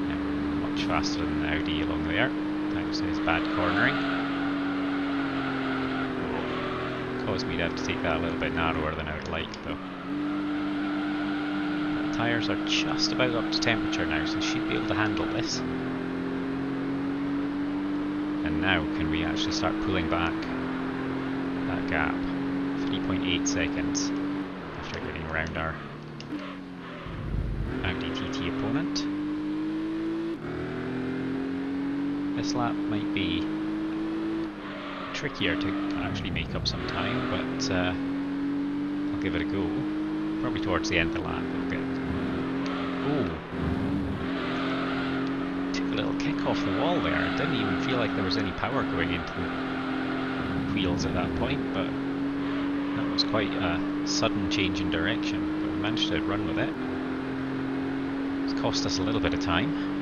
Now we're much faster than the Audi along there, thanks to his bad cornering. Caused me to have to take that a little bit narrower than I would like, though. The tyres are just about up to temperature now, so should be able to handle this. And now can we actually start pulling back that gap? 3.8 seconds after getting around our Audi TT opponent. This lap might be trickier to actually make up some time, but I'll give it a go. Probably towards the end of the lap we'll get... Oh! Took a little kick off the wall there. It didn't even feel like there was any power going into the wheels at that point, but that was quite a sudden change in direction, but we managed to run with it. It's cost us a little bit of time.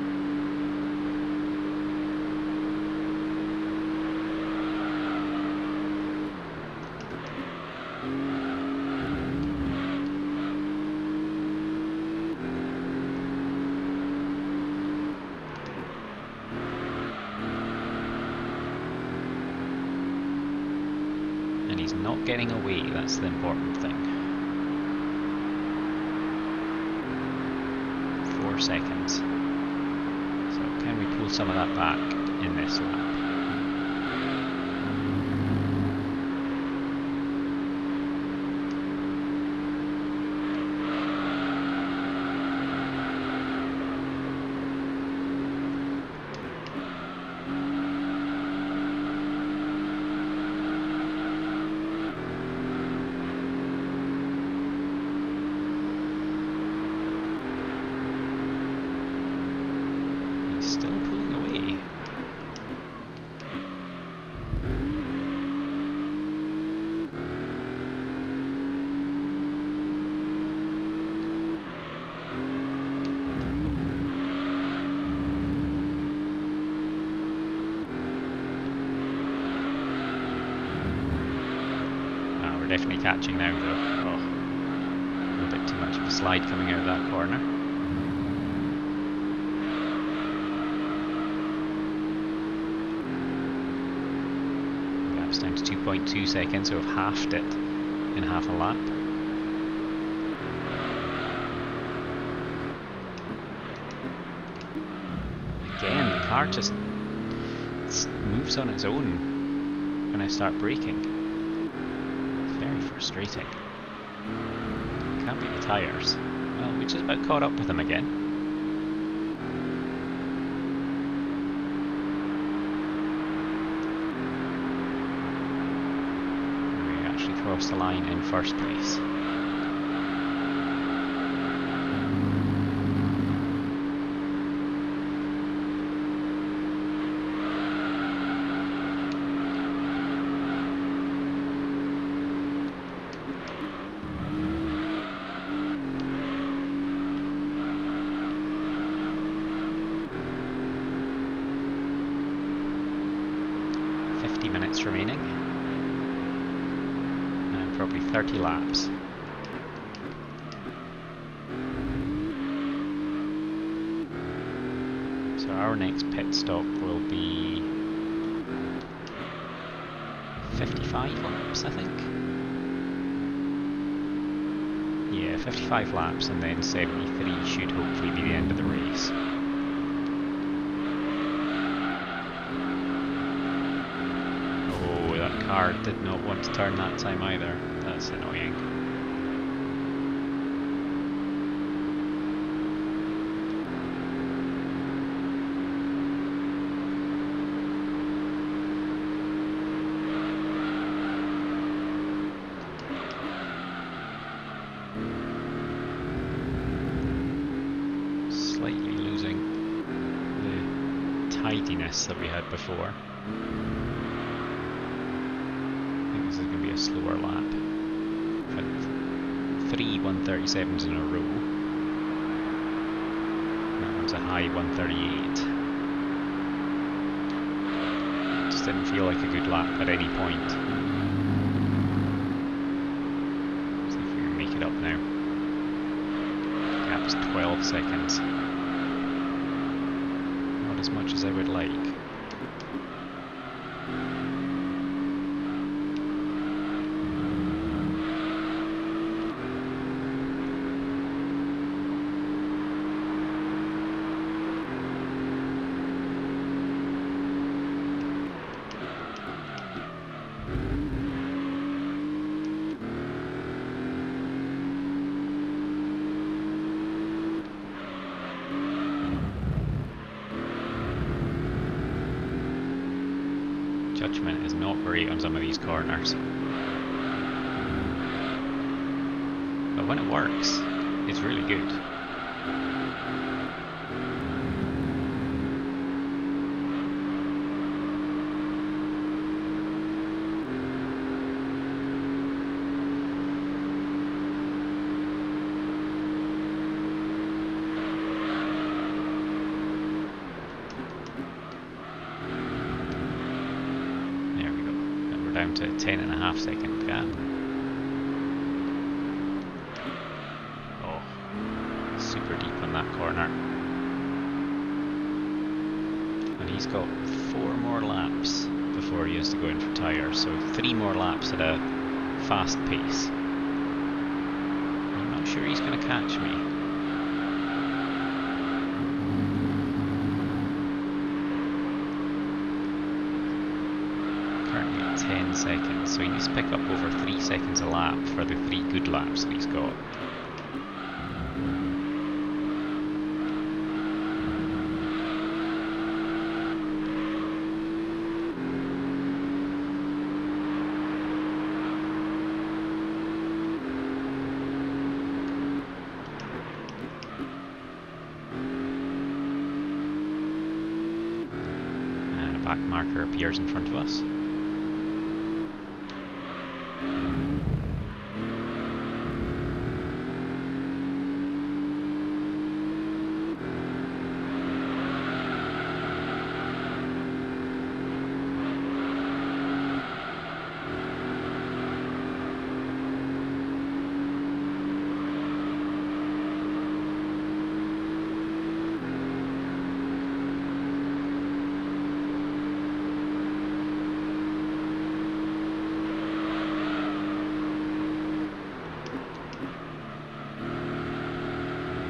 And he's not getting away, that's the important thing. 4 seconds. So can we pull some of that back in this lap? Still pulling away. We're definitely catching now though. Oh, a little bit too much of a slide coming out of that corner. Down to 2.2 seconds, so we've halved it in half a lap. Again, the car just moves on its own when I start braking. It's very frustrating. Can't beat the tyres. Well, we just about caught up with them again. Cross the line in first place. Minutes remaining. Probably 30 laps. So our next pit stop will be 55 laps, I think. Yeah, 55 laps, and then 73 should hopefully be the end of the race. Oh, that car did not want to turn that time either. That's annoying. Slightly losing the tidiness that we had before. I think this is going to be a slower lap. Had 3 137s in a row. That one's a high 138. Just didn't feel like a good lap at any point. See if we can make it up now. Gap's 12 seconds. Not as much as I would like. Judgment is not great on some of these corners. But when it works, it's really good. Down to 10.5 second gap. Oh, super deep on that corner. And he's got 4 more laps before he has to go in for tyres, so 3 more laps at a fast pace. I'm not sure he's going to catch me. 10 seconds, so he needs to pick up over 3 seconds a lap for the 3 good laps that he's got. And a back marker appears in front of us.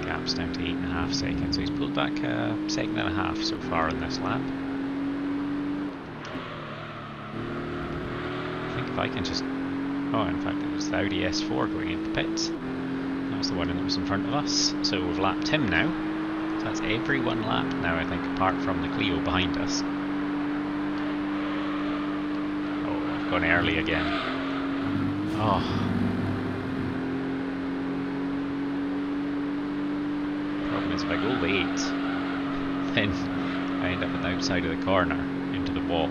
Gap's down to 8.5 seconds, so he's pulled back a second and a half so far in this lap. I think if I can just... Oh, in fact it was the Audi S4 going into pits. That was the one that was in front of us, so we've lapped him now. So that's every one lap now, I think, apart from the Clio behind us. Oh, I've gone early again. Oh. Is if I go late, then I end up at the outside of the corner into the wall.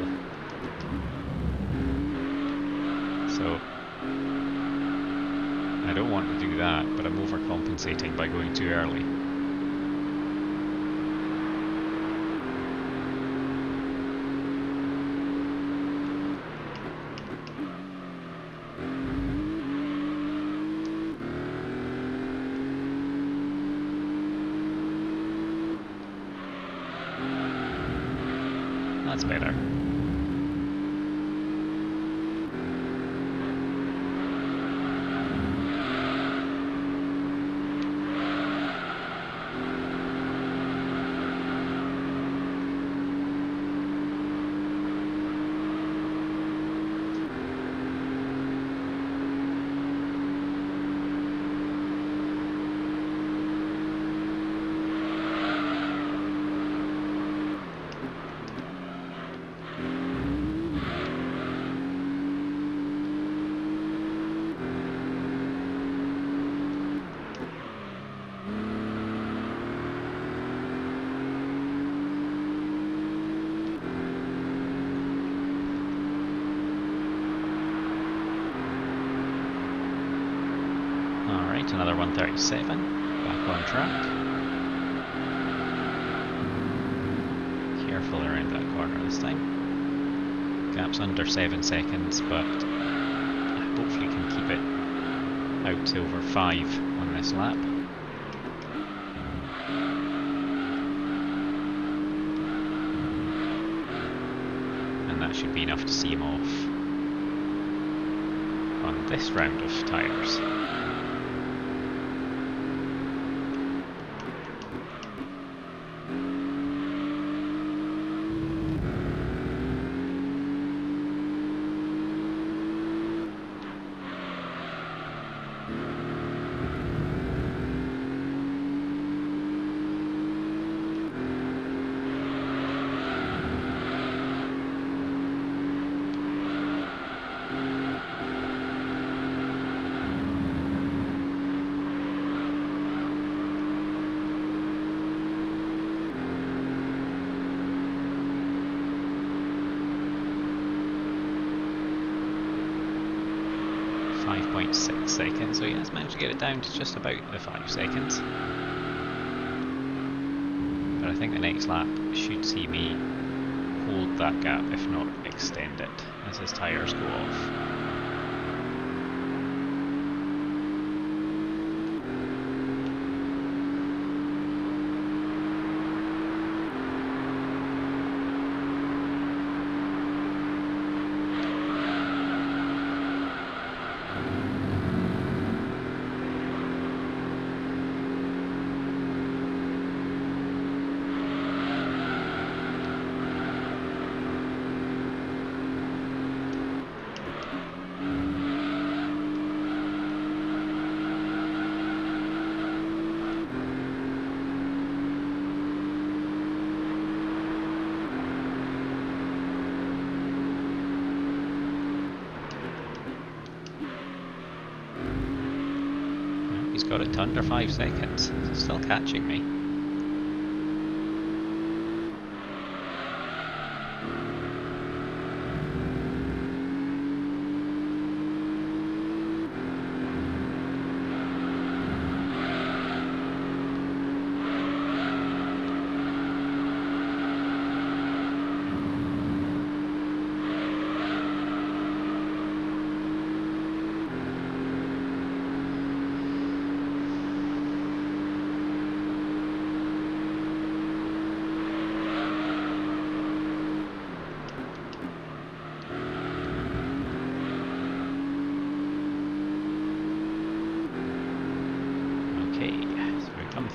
So I don't want to do that, but I'm overcompensating by going too early. That's better. Right, another 137, back on track. Careful around that corner this time. Gap's under 7 seconds, but hopefully can keep it out to over 5 on this lap. And that should be enough to see him off on this round of tyres. .6 seconds, so he has managed to get it down to just about the 5 seconds. But I think the next lap should see me hold that gap, if not extend it, as his tyres go off. Got it to under 5 seconds, so still catching me.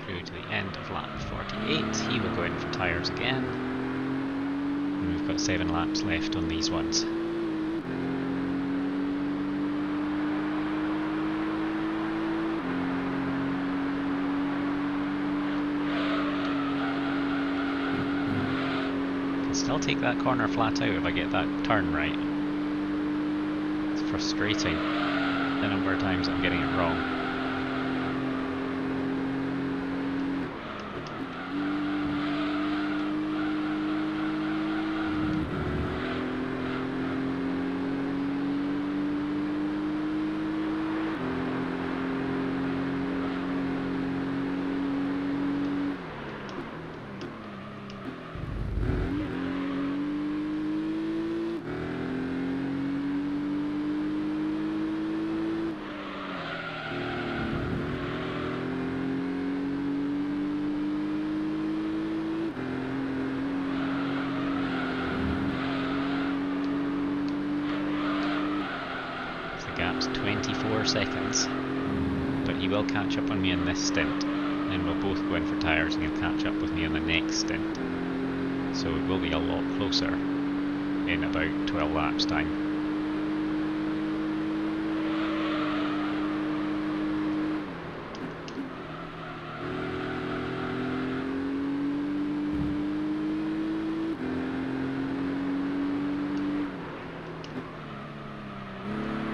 Through to the end of lap 48, he will go in for tyres again, and we've got 7 laps left on these ones. Can still take that corner flat out if I get that turn right. It's frustrating the number of times I'm getting it wrong. Gap's 24 seconds, but he will catch up on me in this stint, and we'll both go in for tyres and he'll catch up with me on the next stint. So it will be a lot closer in about 12 laps time.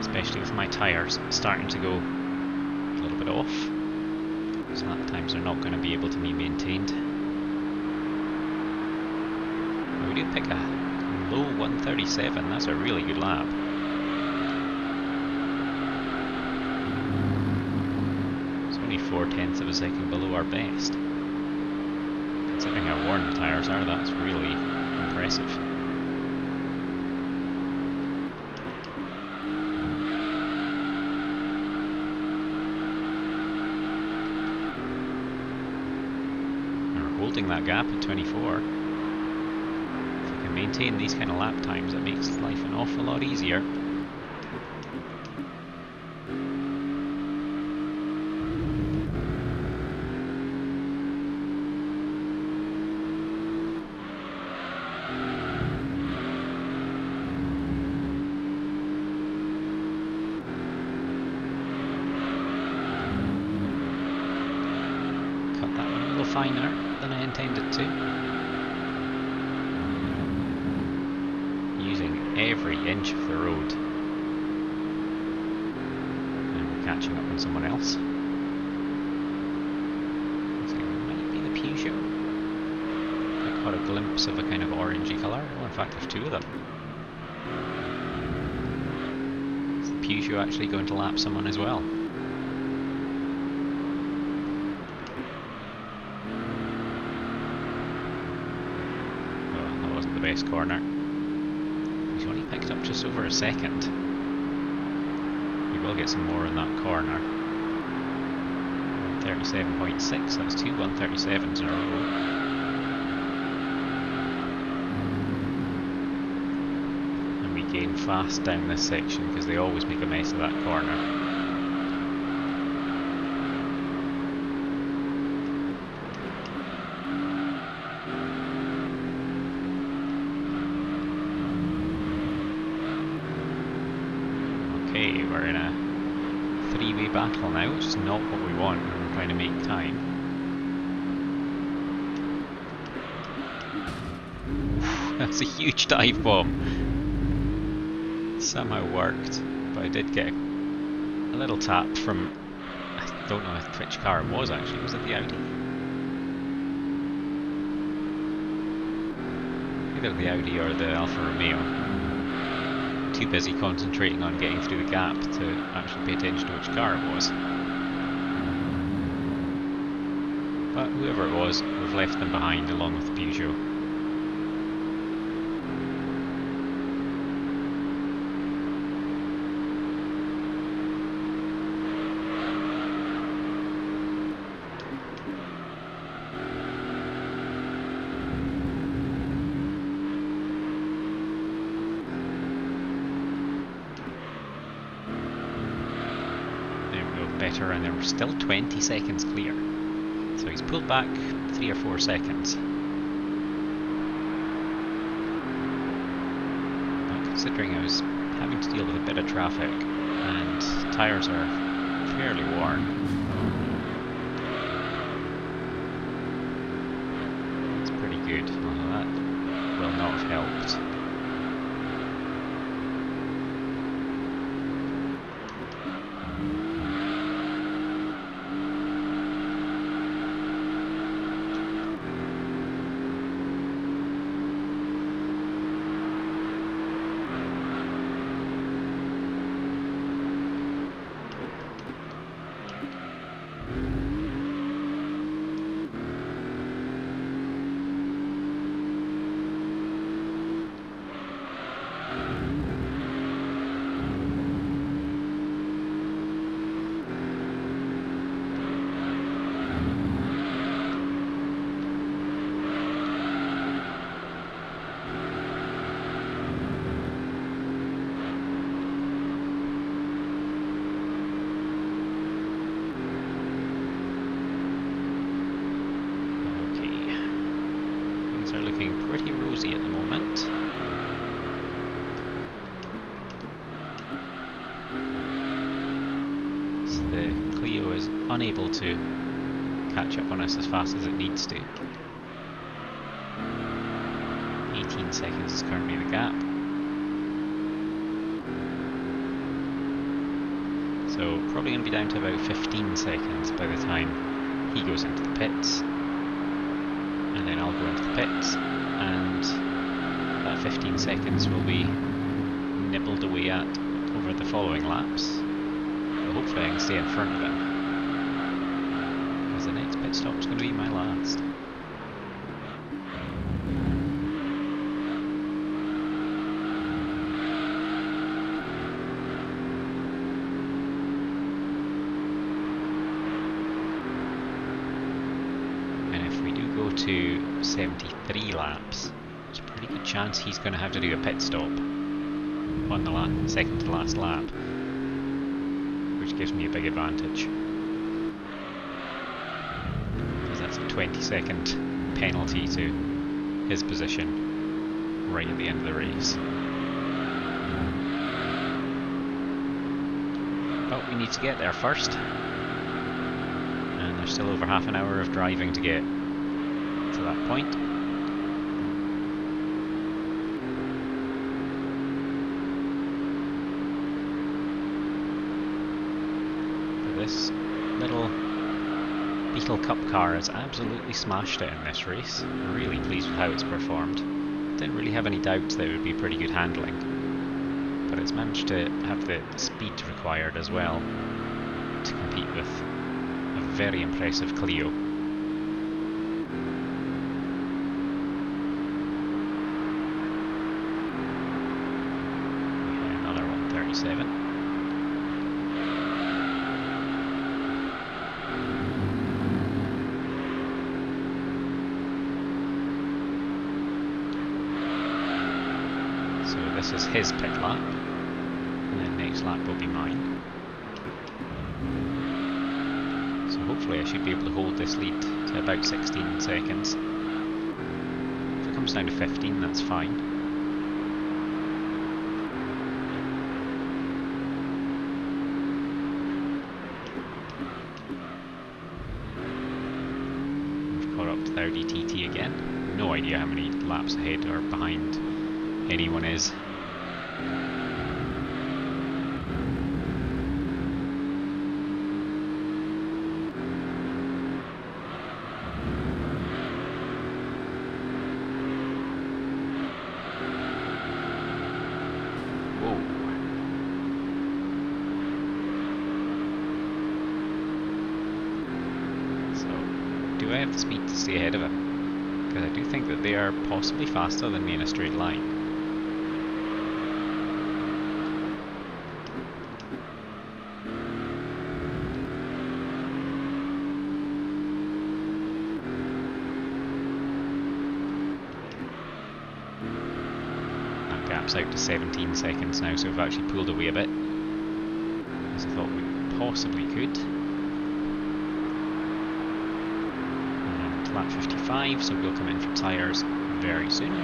Especially with my tyres starting to go a little bit off, so lap times are not going to be able to be maintained. We do pick a low 137, that's a really good lap. 0.4 of a second below our best. Considering how worn the tyres are, that's really impressive. We're holding that gap at 24. If we can maintain these kind of lap times, it makes life an awful lot easier. Finer than I intended to. Using every inch of the road. And we're catching up on someone else. So it might be the Peugeot. I caught a glimpse of a kind of orangey colour. Oh, in fact there's two of them. Is the Peugeot actually going to lap someone as well? Best corner. He's only picked up just over a second. We will get some more in that corner. 37.6, that's two 137s in a row. And we gain fast down this section because they always make a mess of that corner. Okay, we're in a three-way battle now, which is not what we want when we're trying to make time. That's a huge dive bomb. Somehow worked, but I did get a little tap from, I don't know which car it was actually, was it the Audi? Either the Audi or the Alfa Romeo. Too busy concentrating on getting through the gap to actually pay attention to which car it was. But whoever it was, we've left them behind along with the Peugeot. Better, and then we're still 20 seconds clear. So he's pulled back 3 or 4 seconds. But considering I was having to deal with a bit of traffic and tyres are fairly worn, it's pretty good. Although that will not have helped. Pretty rosy at the moment. So the Clio is unable to catch up on us as fast as it needs to. 18 seconds is currently the gap. So probably going to be down to about 15 seconds by the time he goes into the pits. And then I'll go into the pits. And that 15 seconds will be nibbled away at over the following laps. But hopefully I can stay in front of him. pit stop's going to be my last. To 73 laps, there's a pretty good chance he's going to have to do a pit stop on the second to last lap, which gives me a big advantage, because that's a 20-second penalty to his position right at the end of the race. But we need to get there first, and there's still over half an hour of driving to get to that point. But this little Beetle Cup car has absolutely smashed it in this race. I'm really pleased with how it's performed. Didn't really have any doubts that it would be pretty good handling, but it's managed to have the speed required as well to compete with a very impressive Clio. So this is his pit lap, and then next lap will be mine. So hopefully I should be able to hold this lead to about 16 seconds. If it comes down to 15, that's fine. DTT again. No idea how many laps ahead or behind anyone is. Whoa. Do I have the speed to stay ahead of him? Because I do think that they are possibly faster than me in a straight line. That gap's out to 17 seconds now, so we've actually pulled away a bit, as I thought we possibly could. Lap 55, so we'll come in for tyres very soon.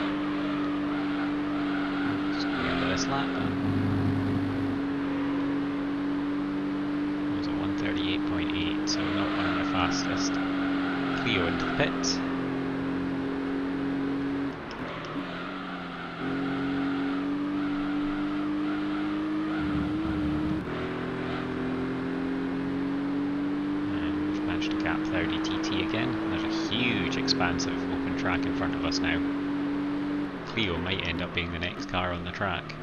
Just at the end of this lap. It was a 138.8, so not one of the fastest. Clio into the pit. And we've managed to gap 30 TT again. There's a huge expansive open track in front of us now. Clio might end up being the next car on the track.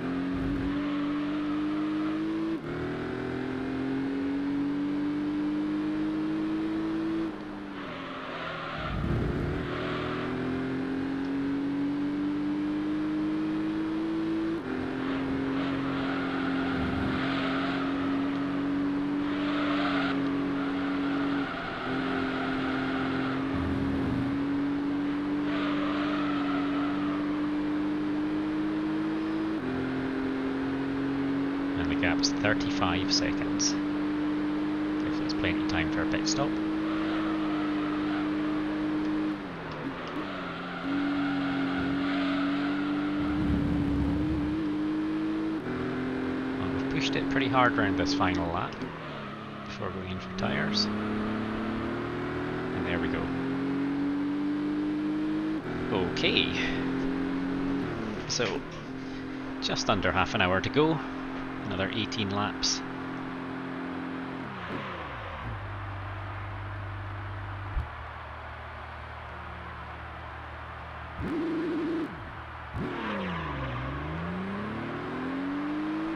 Gap's 35 seconds. Gives us plenty of time for a pit stop. Well, we've pushed it pretty hard around this final lap before going in for tyres. And there we go. Okay. So, just under half an hour to go. Another 18 laps.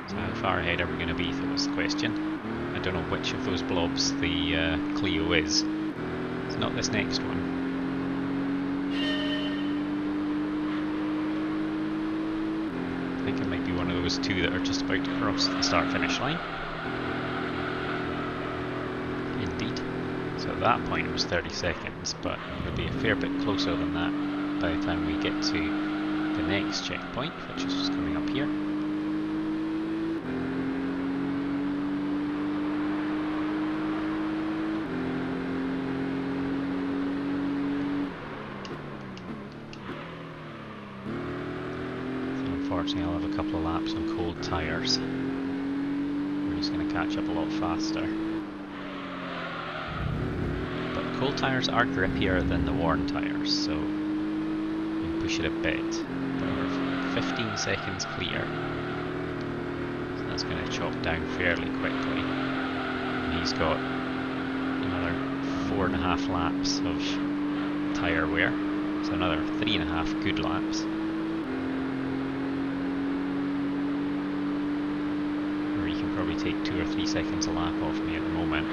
So how far ahead are we going to be, that was the question. I don't know which of those blobs the Clio is. So not this next one. I think it might be one of those two that are just about to cross the start-finish line. Indeed. So at that point it was 30 seconds, but it'll be a fair bit closer than that by the time we get to the next checkpoint, which is just coming up here. Unfortunately, I'll have a couple of laps on cold tyres. We're just going to catch up a lot faster. But cold tyres are grippier than the warm tyres, so we'll push it a bit. But we're 15 seconds clear, so that's going to chop down fairly quickly. And he's got another 4.5 laps of tyre wear, so another 3.5 good laps. Probably take 2 or 3 seconds a lap off me at the moment.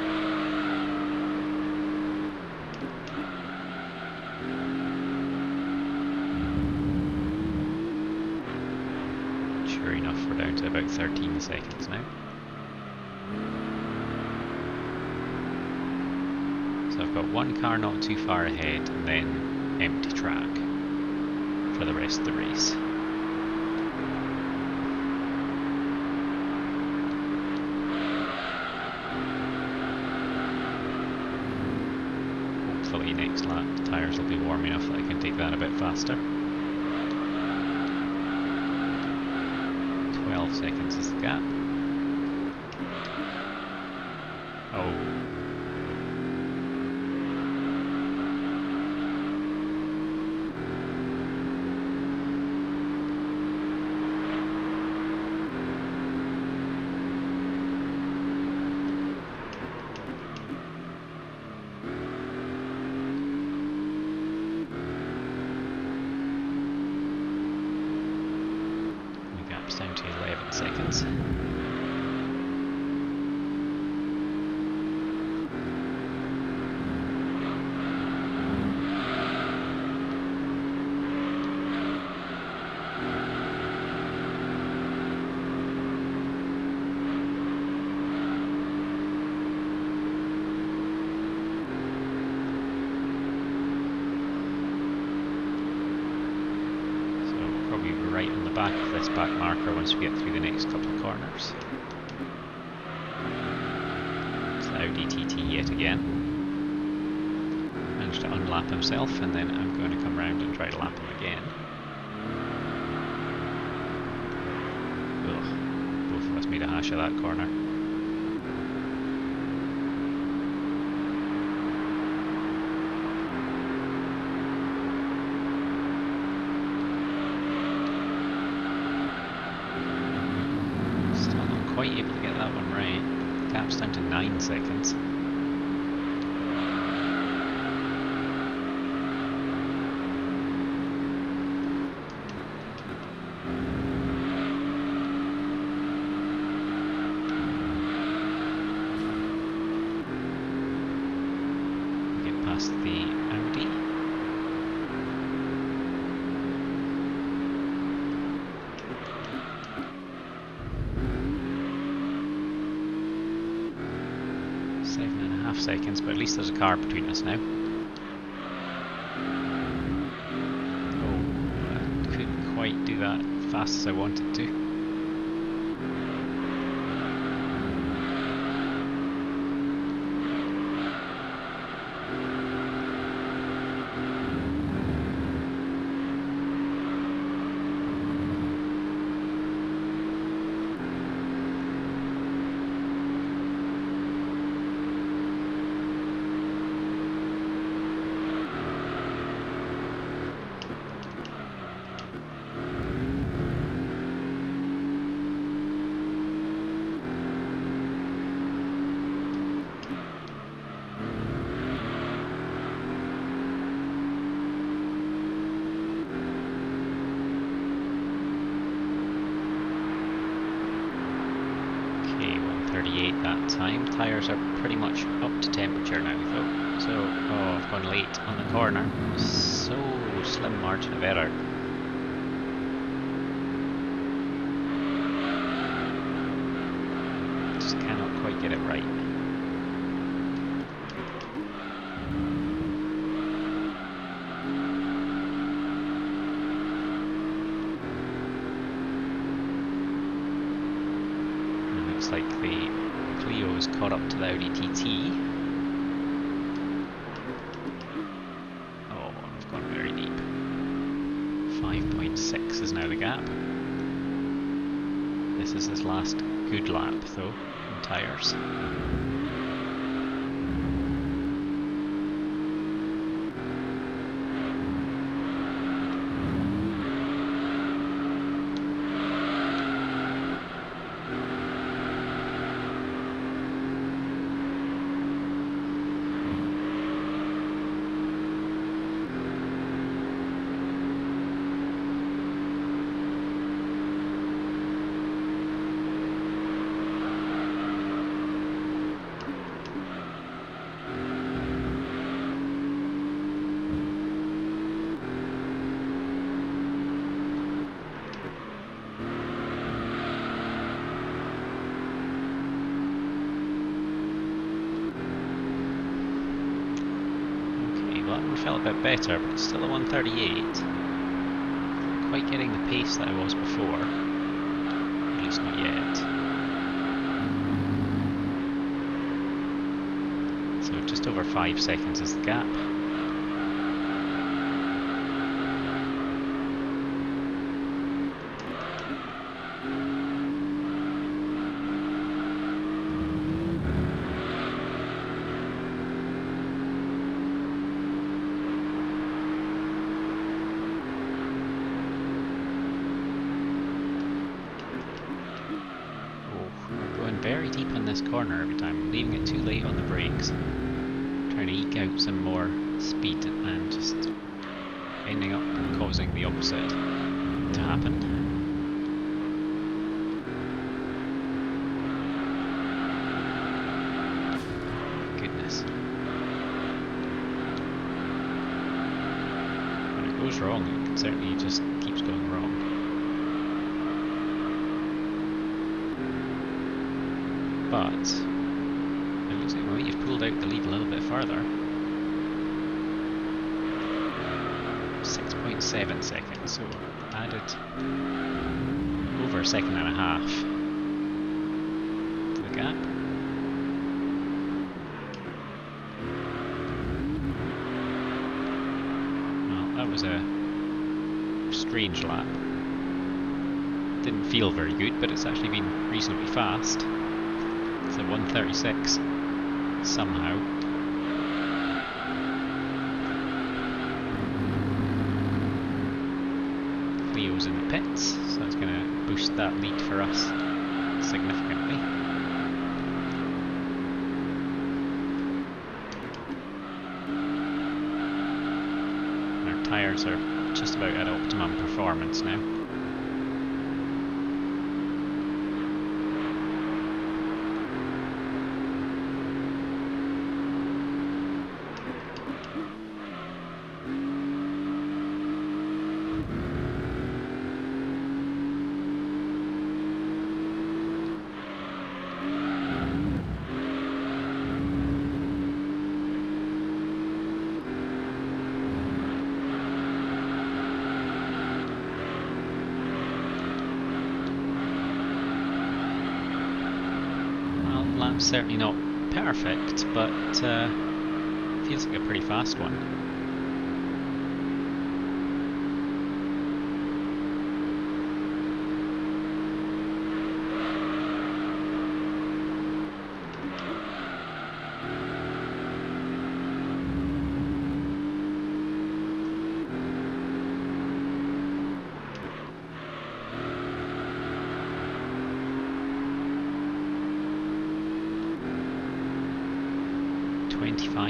Sure enough, we're down to about 13 seconds now. So I've got one car not too far ahead and then empty track for the rest of the race. Hopefully next lap the tyres will be warm enough that I can take that a bit faster. 12 seconds is the gap. Oh. Down to 11 seconds. Right on the back of this back marker once we get through the next couple of corners. It's the Audi TT yet again. Managed to unlap himself, and then I'm going to come round and try to lap him again. Ugh, both of us made a hash of that corner. Quite able to get that one right. The gap's down to 9 seconds. Get past the Audi. Seconds, but at least there's a car between us now. Oh, I couldn't quite do that fast as I wanted to. 1:38 that time. Tyres are pretty much up to temperature now though. So, oh, I've gone late on the corner. So slim margin of error. Just cannot quite get it right. Looks like the Clio's caught up to the Audi TT. Oh, I've gone very deep. 5.6 is now the gap. This is his last good lap though, in tyres. Felt a bit better, but it's still a 1:38. Not quite getting the pace that I was before. At least not yet. So just over 5 seconds is the gap. Very deep on this corner every time. I'm leaving it too late on the brakes. Trying to eke out some more speed and just ending up causing the opposite to happen. Goodness. When it goes wrong, it certainly just keeps going wrong. But it looks like we might have pulled out the lead a little bit further. 6.7 seconds, so added over a second and a half to the gap. Well, that was a strange lap. Didn't feel very good, but it's actually been reasonably fast. It's a 1:36 somehow. Clio's in the pits, so that's going to boost that lead for us significantly. Our tyres are just about at optimum performance now. Certainly not perfect, but feels like a pretty fast one.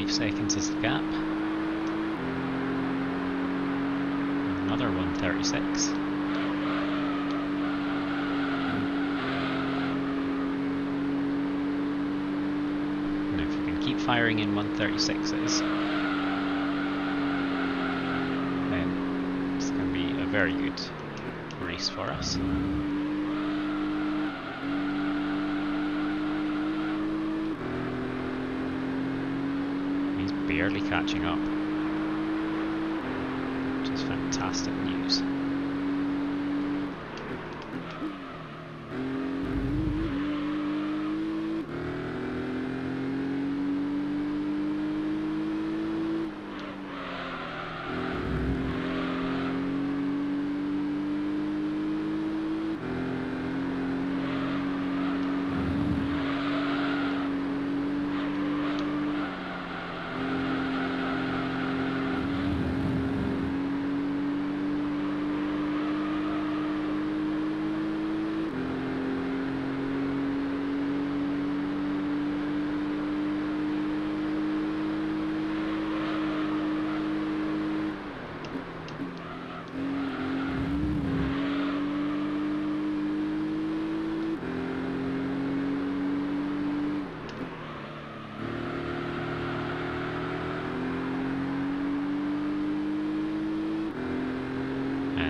Seconds is the gap. Another 1:36. firing in 136s, then it's going to be a very good race for us. He's barely catching up, which is fantastic news.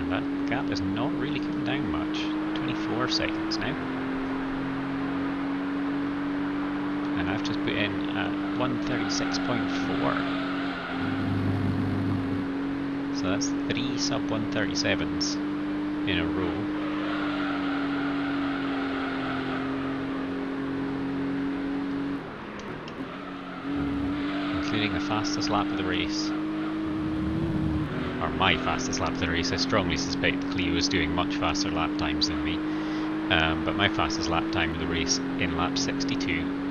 That gap is not really coming down much. 24 seconds now. And I've just put in 136.4. So that's 3 sub 137s in a row. Including the fastest lap of the race. Or my fastest lap of the race. I strongly suspect Clio is doing much faster lap times than me, but my fastest lap time of the race in lap 62.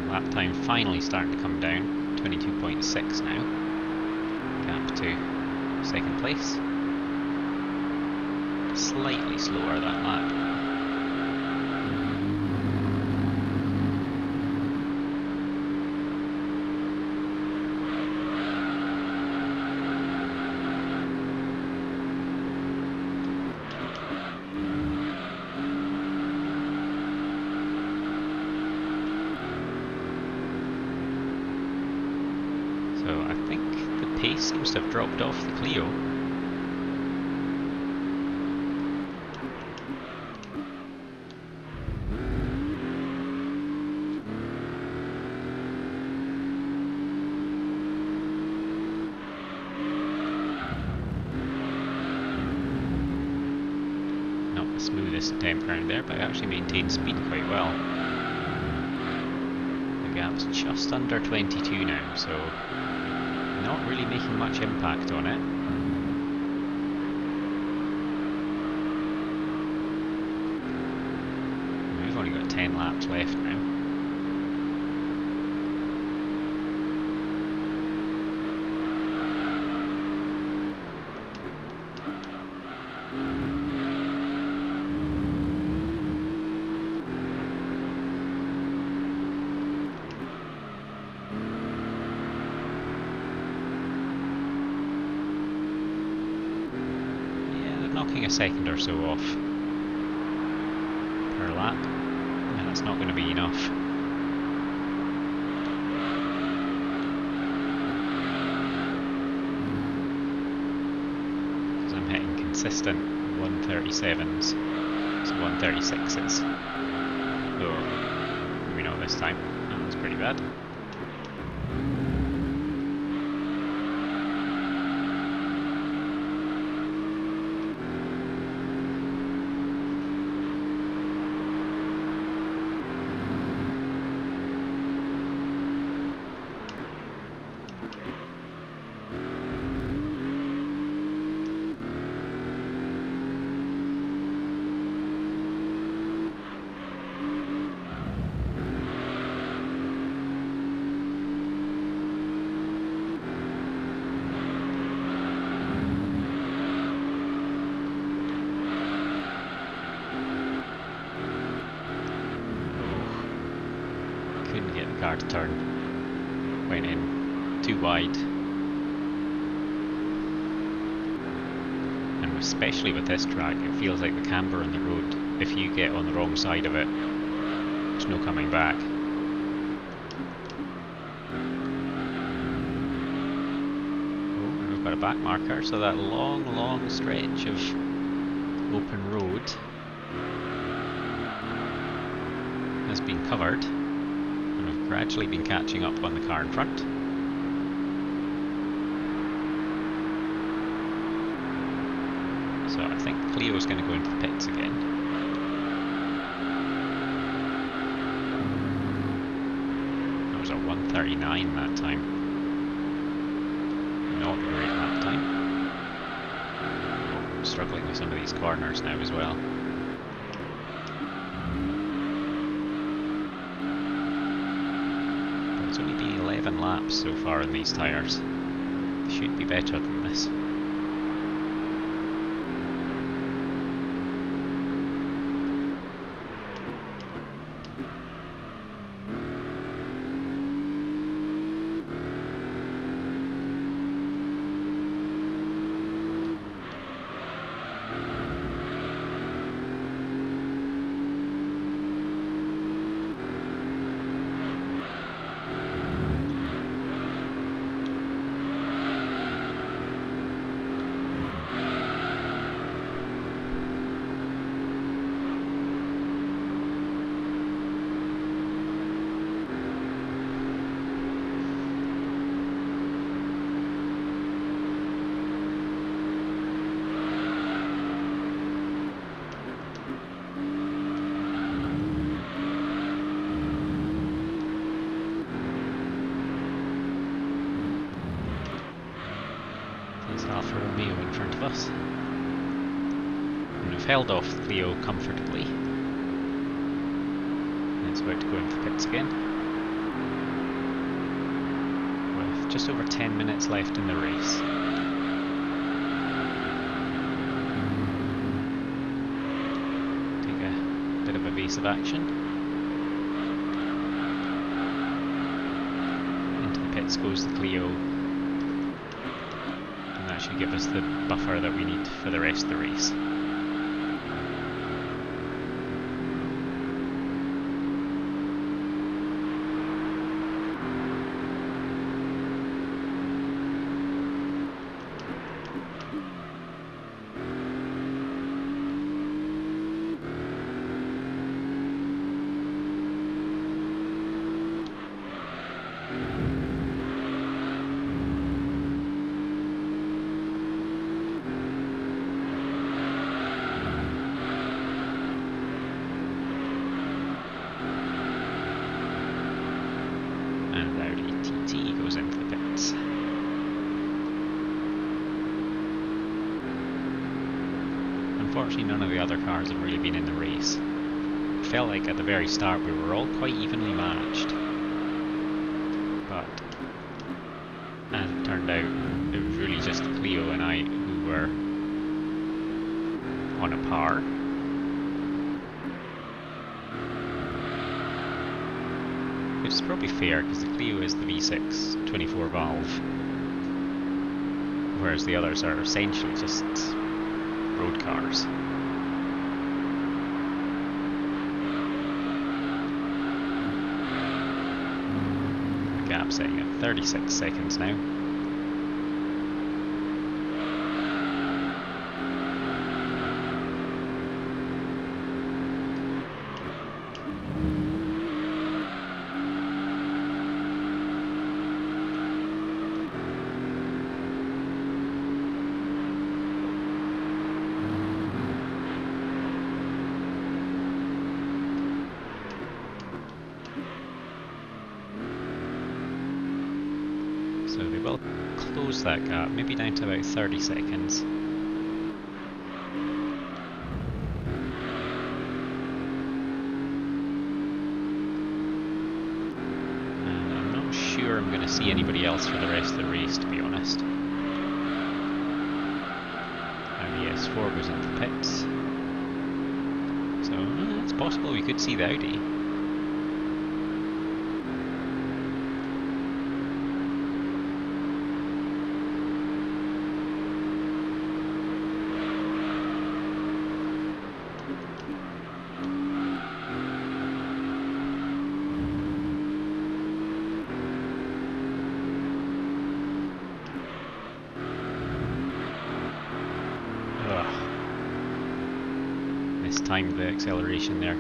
Lap time finally starting to come down, 22.6 now. Gap to second place. Slightly slower that lap. So I think the pace seems to have dropped off the Clio. Not the smoothest attempt around there, but I actually maintained speed quite well. The gap's just under 22 now, so not really making much impact on it. We've only got 10 laps left now. Knocking a second or so off per lap, and that's not going to be enough. Because I'm hitting consistent 137s to 136s. Though, we know this time, that was pretty bad. Couldn't get the car to turn. Went in too wide. And especially with this track, it feels like the camber on the road, if you get on the wrong side of it, there's no coming back. Got a back marker, so that long stretch of open road has been covered, and we've gradually been catching up on the car in front. So I think Clio's going to go into the pits again. That was a 1:39 that time. Not great that time. Oh, struggling with some of these corners now as well. But it's only been 11 laps so far in these tyres. They should be better than this. Alfa Romeo in front of us. And we've held off the Clio comfortably. And it's about to go into the pits again. With just over 10 minutes left in the race. Take a bit of evasive action. Into the pits goes the Clio. That should give us the buffer that we need for the rest of the race. Unfortunately, none of the other cars have really been in the race. It felt like at the very start we were all quite evenly matched. But as it turned out, it was really just Clio and I who were on a par. Which is probably fair because the Clio is the V6 24 valve, whereas the others are essentially just road cars. The gap sitting at 36 seconds now. So they will close that gap, maybe down to about 30 seconds. And I'm not sure I'm going to see anybody else for the rest of the race, to be honest. Audi S4 goes into the pits. So it's possible we could see the Audi. mistimed the acceleration there.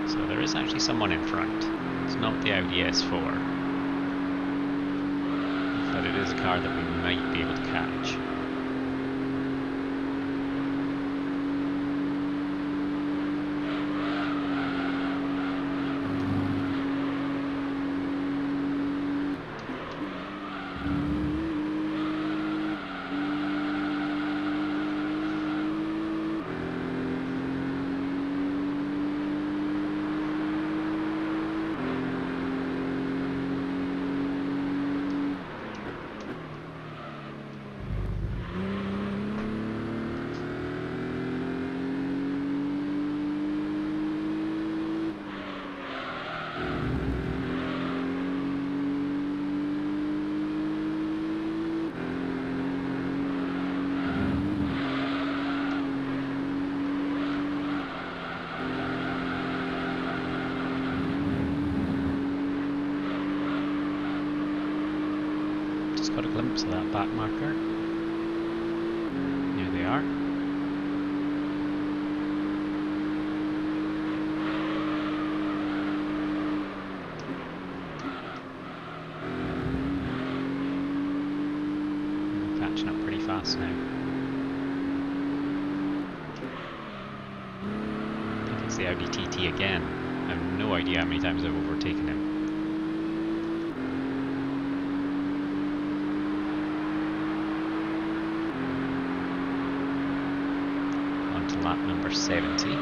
So there is actually someone in front. It's not the Audi S4, but it is a car that we might be able to catch. Got a glimpse of that back marker. Here they are. They're catching up pretty fast now. I think it's the Audi TT again. I have no idea how many times I've overtaken him. Lap number 70.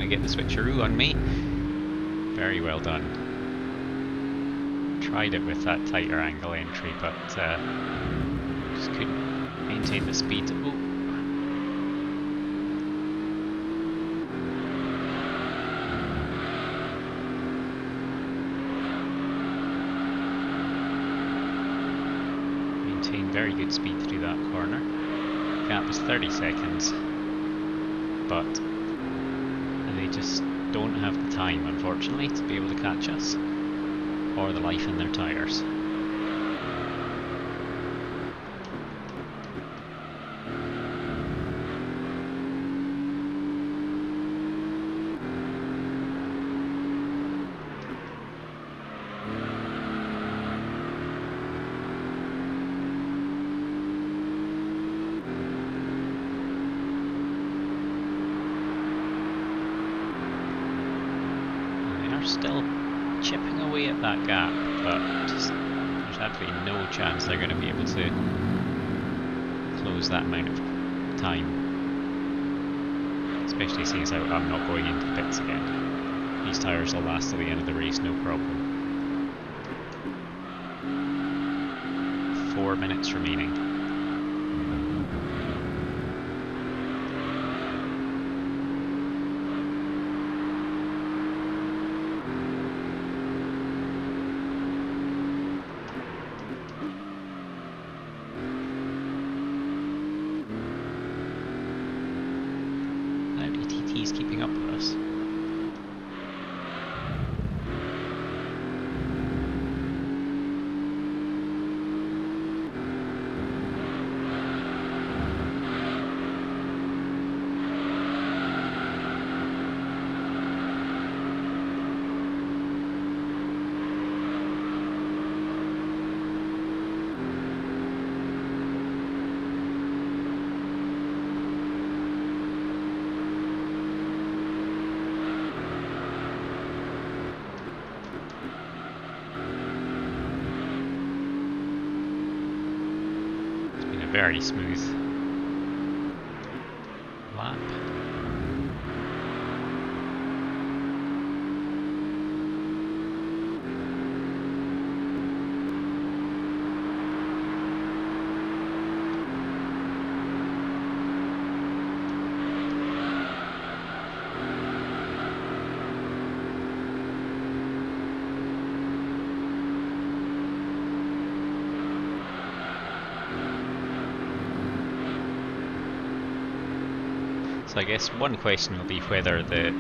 Get the switcheroo on me. Very well done. Tried it with that tighter angle entry, but just couldn't maintain the speed. Oh. Maintained very good speed through that corner. Gap was 30 seconds, but they just don't have the time, unfortunately, to be able to catch us, or the life in their tyres. Still chipping away at that gap, but just, there's absolutely no chance they're going to be able to close that amount of time, especially since I'm not going into the pits again. These tyres will last till the end of the race, no problem. 4 minutes remaining. He's keeping up with us. Very smooth lap. So I guess one question will be whether the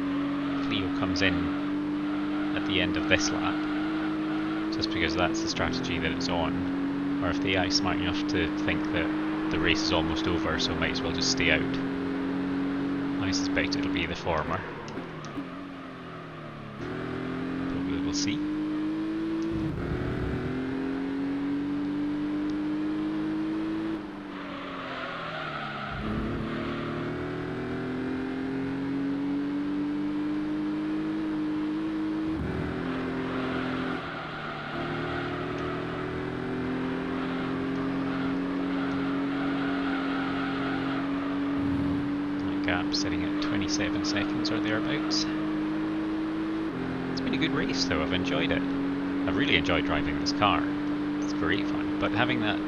Clio comes in at the end of this lap, just because that's the strategy that it's on, or if the AI is smart enough to think that the race is almost over, so might as well just stay out. I suspect it'll be the former, but we will see. Gap sitting at 27 seconds or thereabouts. It's been a good race though, I've enjoyed it. I've really enjoyed driving this car. It's great fun, but having that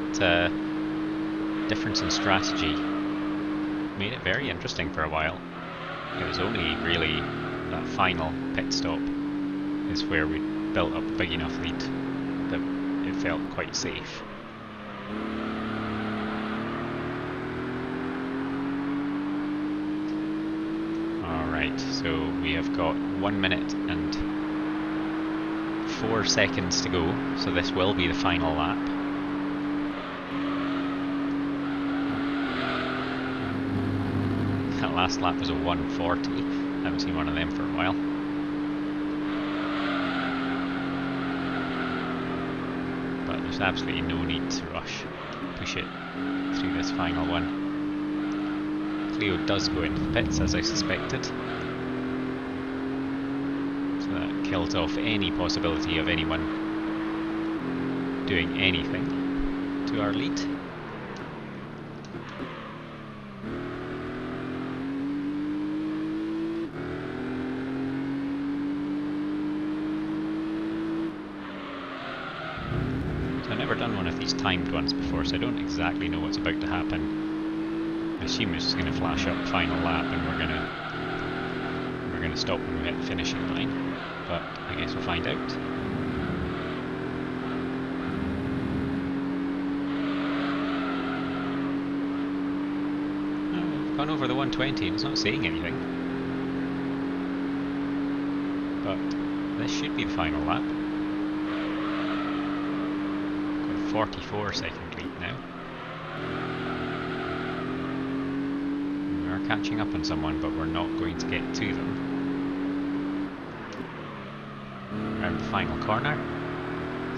difference in strategy made it very interesting for a while. It was only really that final pit stop is where we built up a big enough lead that it felt quite safe. So we have got 1 minute and 4 seconds to go, so this will be the final lap. That last lap was a 1:40. I haven't seen one of them for a while. But there's absolutely no need to rush, push it through this final one. Clio does go into the pits as I suspected. Kills off any possibility of anyone doing anything to our lead. So I've never done one of these timed ones before, so I don't exactly know what's about to happen. I assume it's just going to flash up final lap and we're going to stop when we hit the finishing line. But I guess we'll find out. Oh, we've gone over the 120 and it's not saying anything. But this should be the final lap. Got a 44 second lead now. We are catching up on someone, but we're not going to get to them. Around the final corner.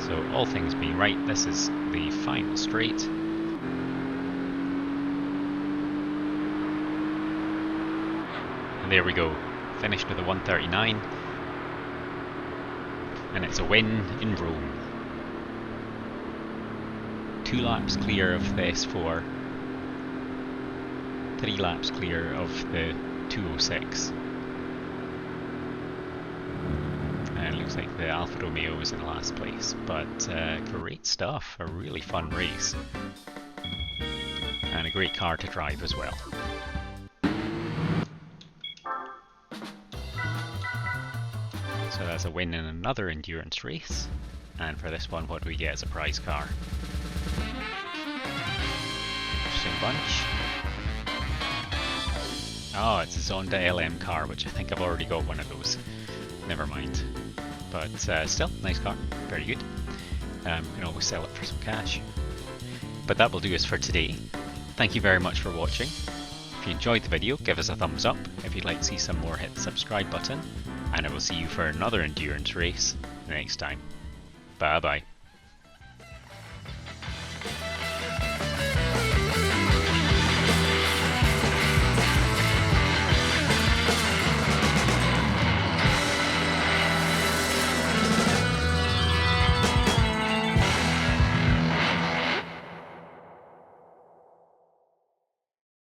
So all things being right, this is the final straight. And there we go, finished with a 1:39. And it's a win in Rome. 2 laps clear of the S4. 3 laps clear of the 206. It looks like the Alfa Romeo was in last place, but great stuff, a really fun race. And a great car to drive as well. So that's a win in another endurance race. And for this one, what do we get as a prize car? Interesting bunch. Oh, it's a Zonda LM car, which I think I've already got one of those. Never mind. But still, nice car, very good. Can always sell it for some cash. But that will do us for today. Thank you very much for watching. If you enjoyed the video, give us a thumbs up. If you'd like to see some more, hit the subscribe button. And I will see you for another endurance race next time. Bye bye.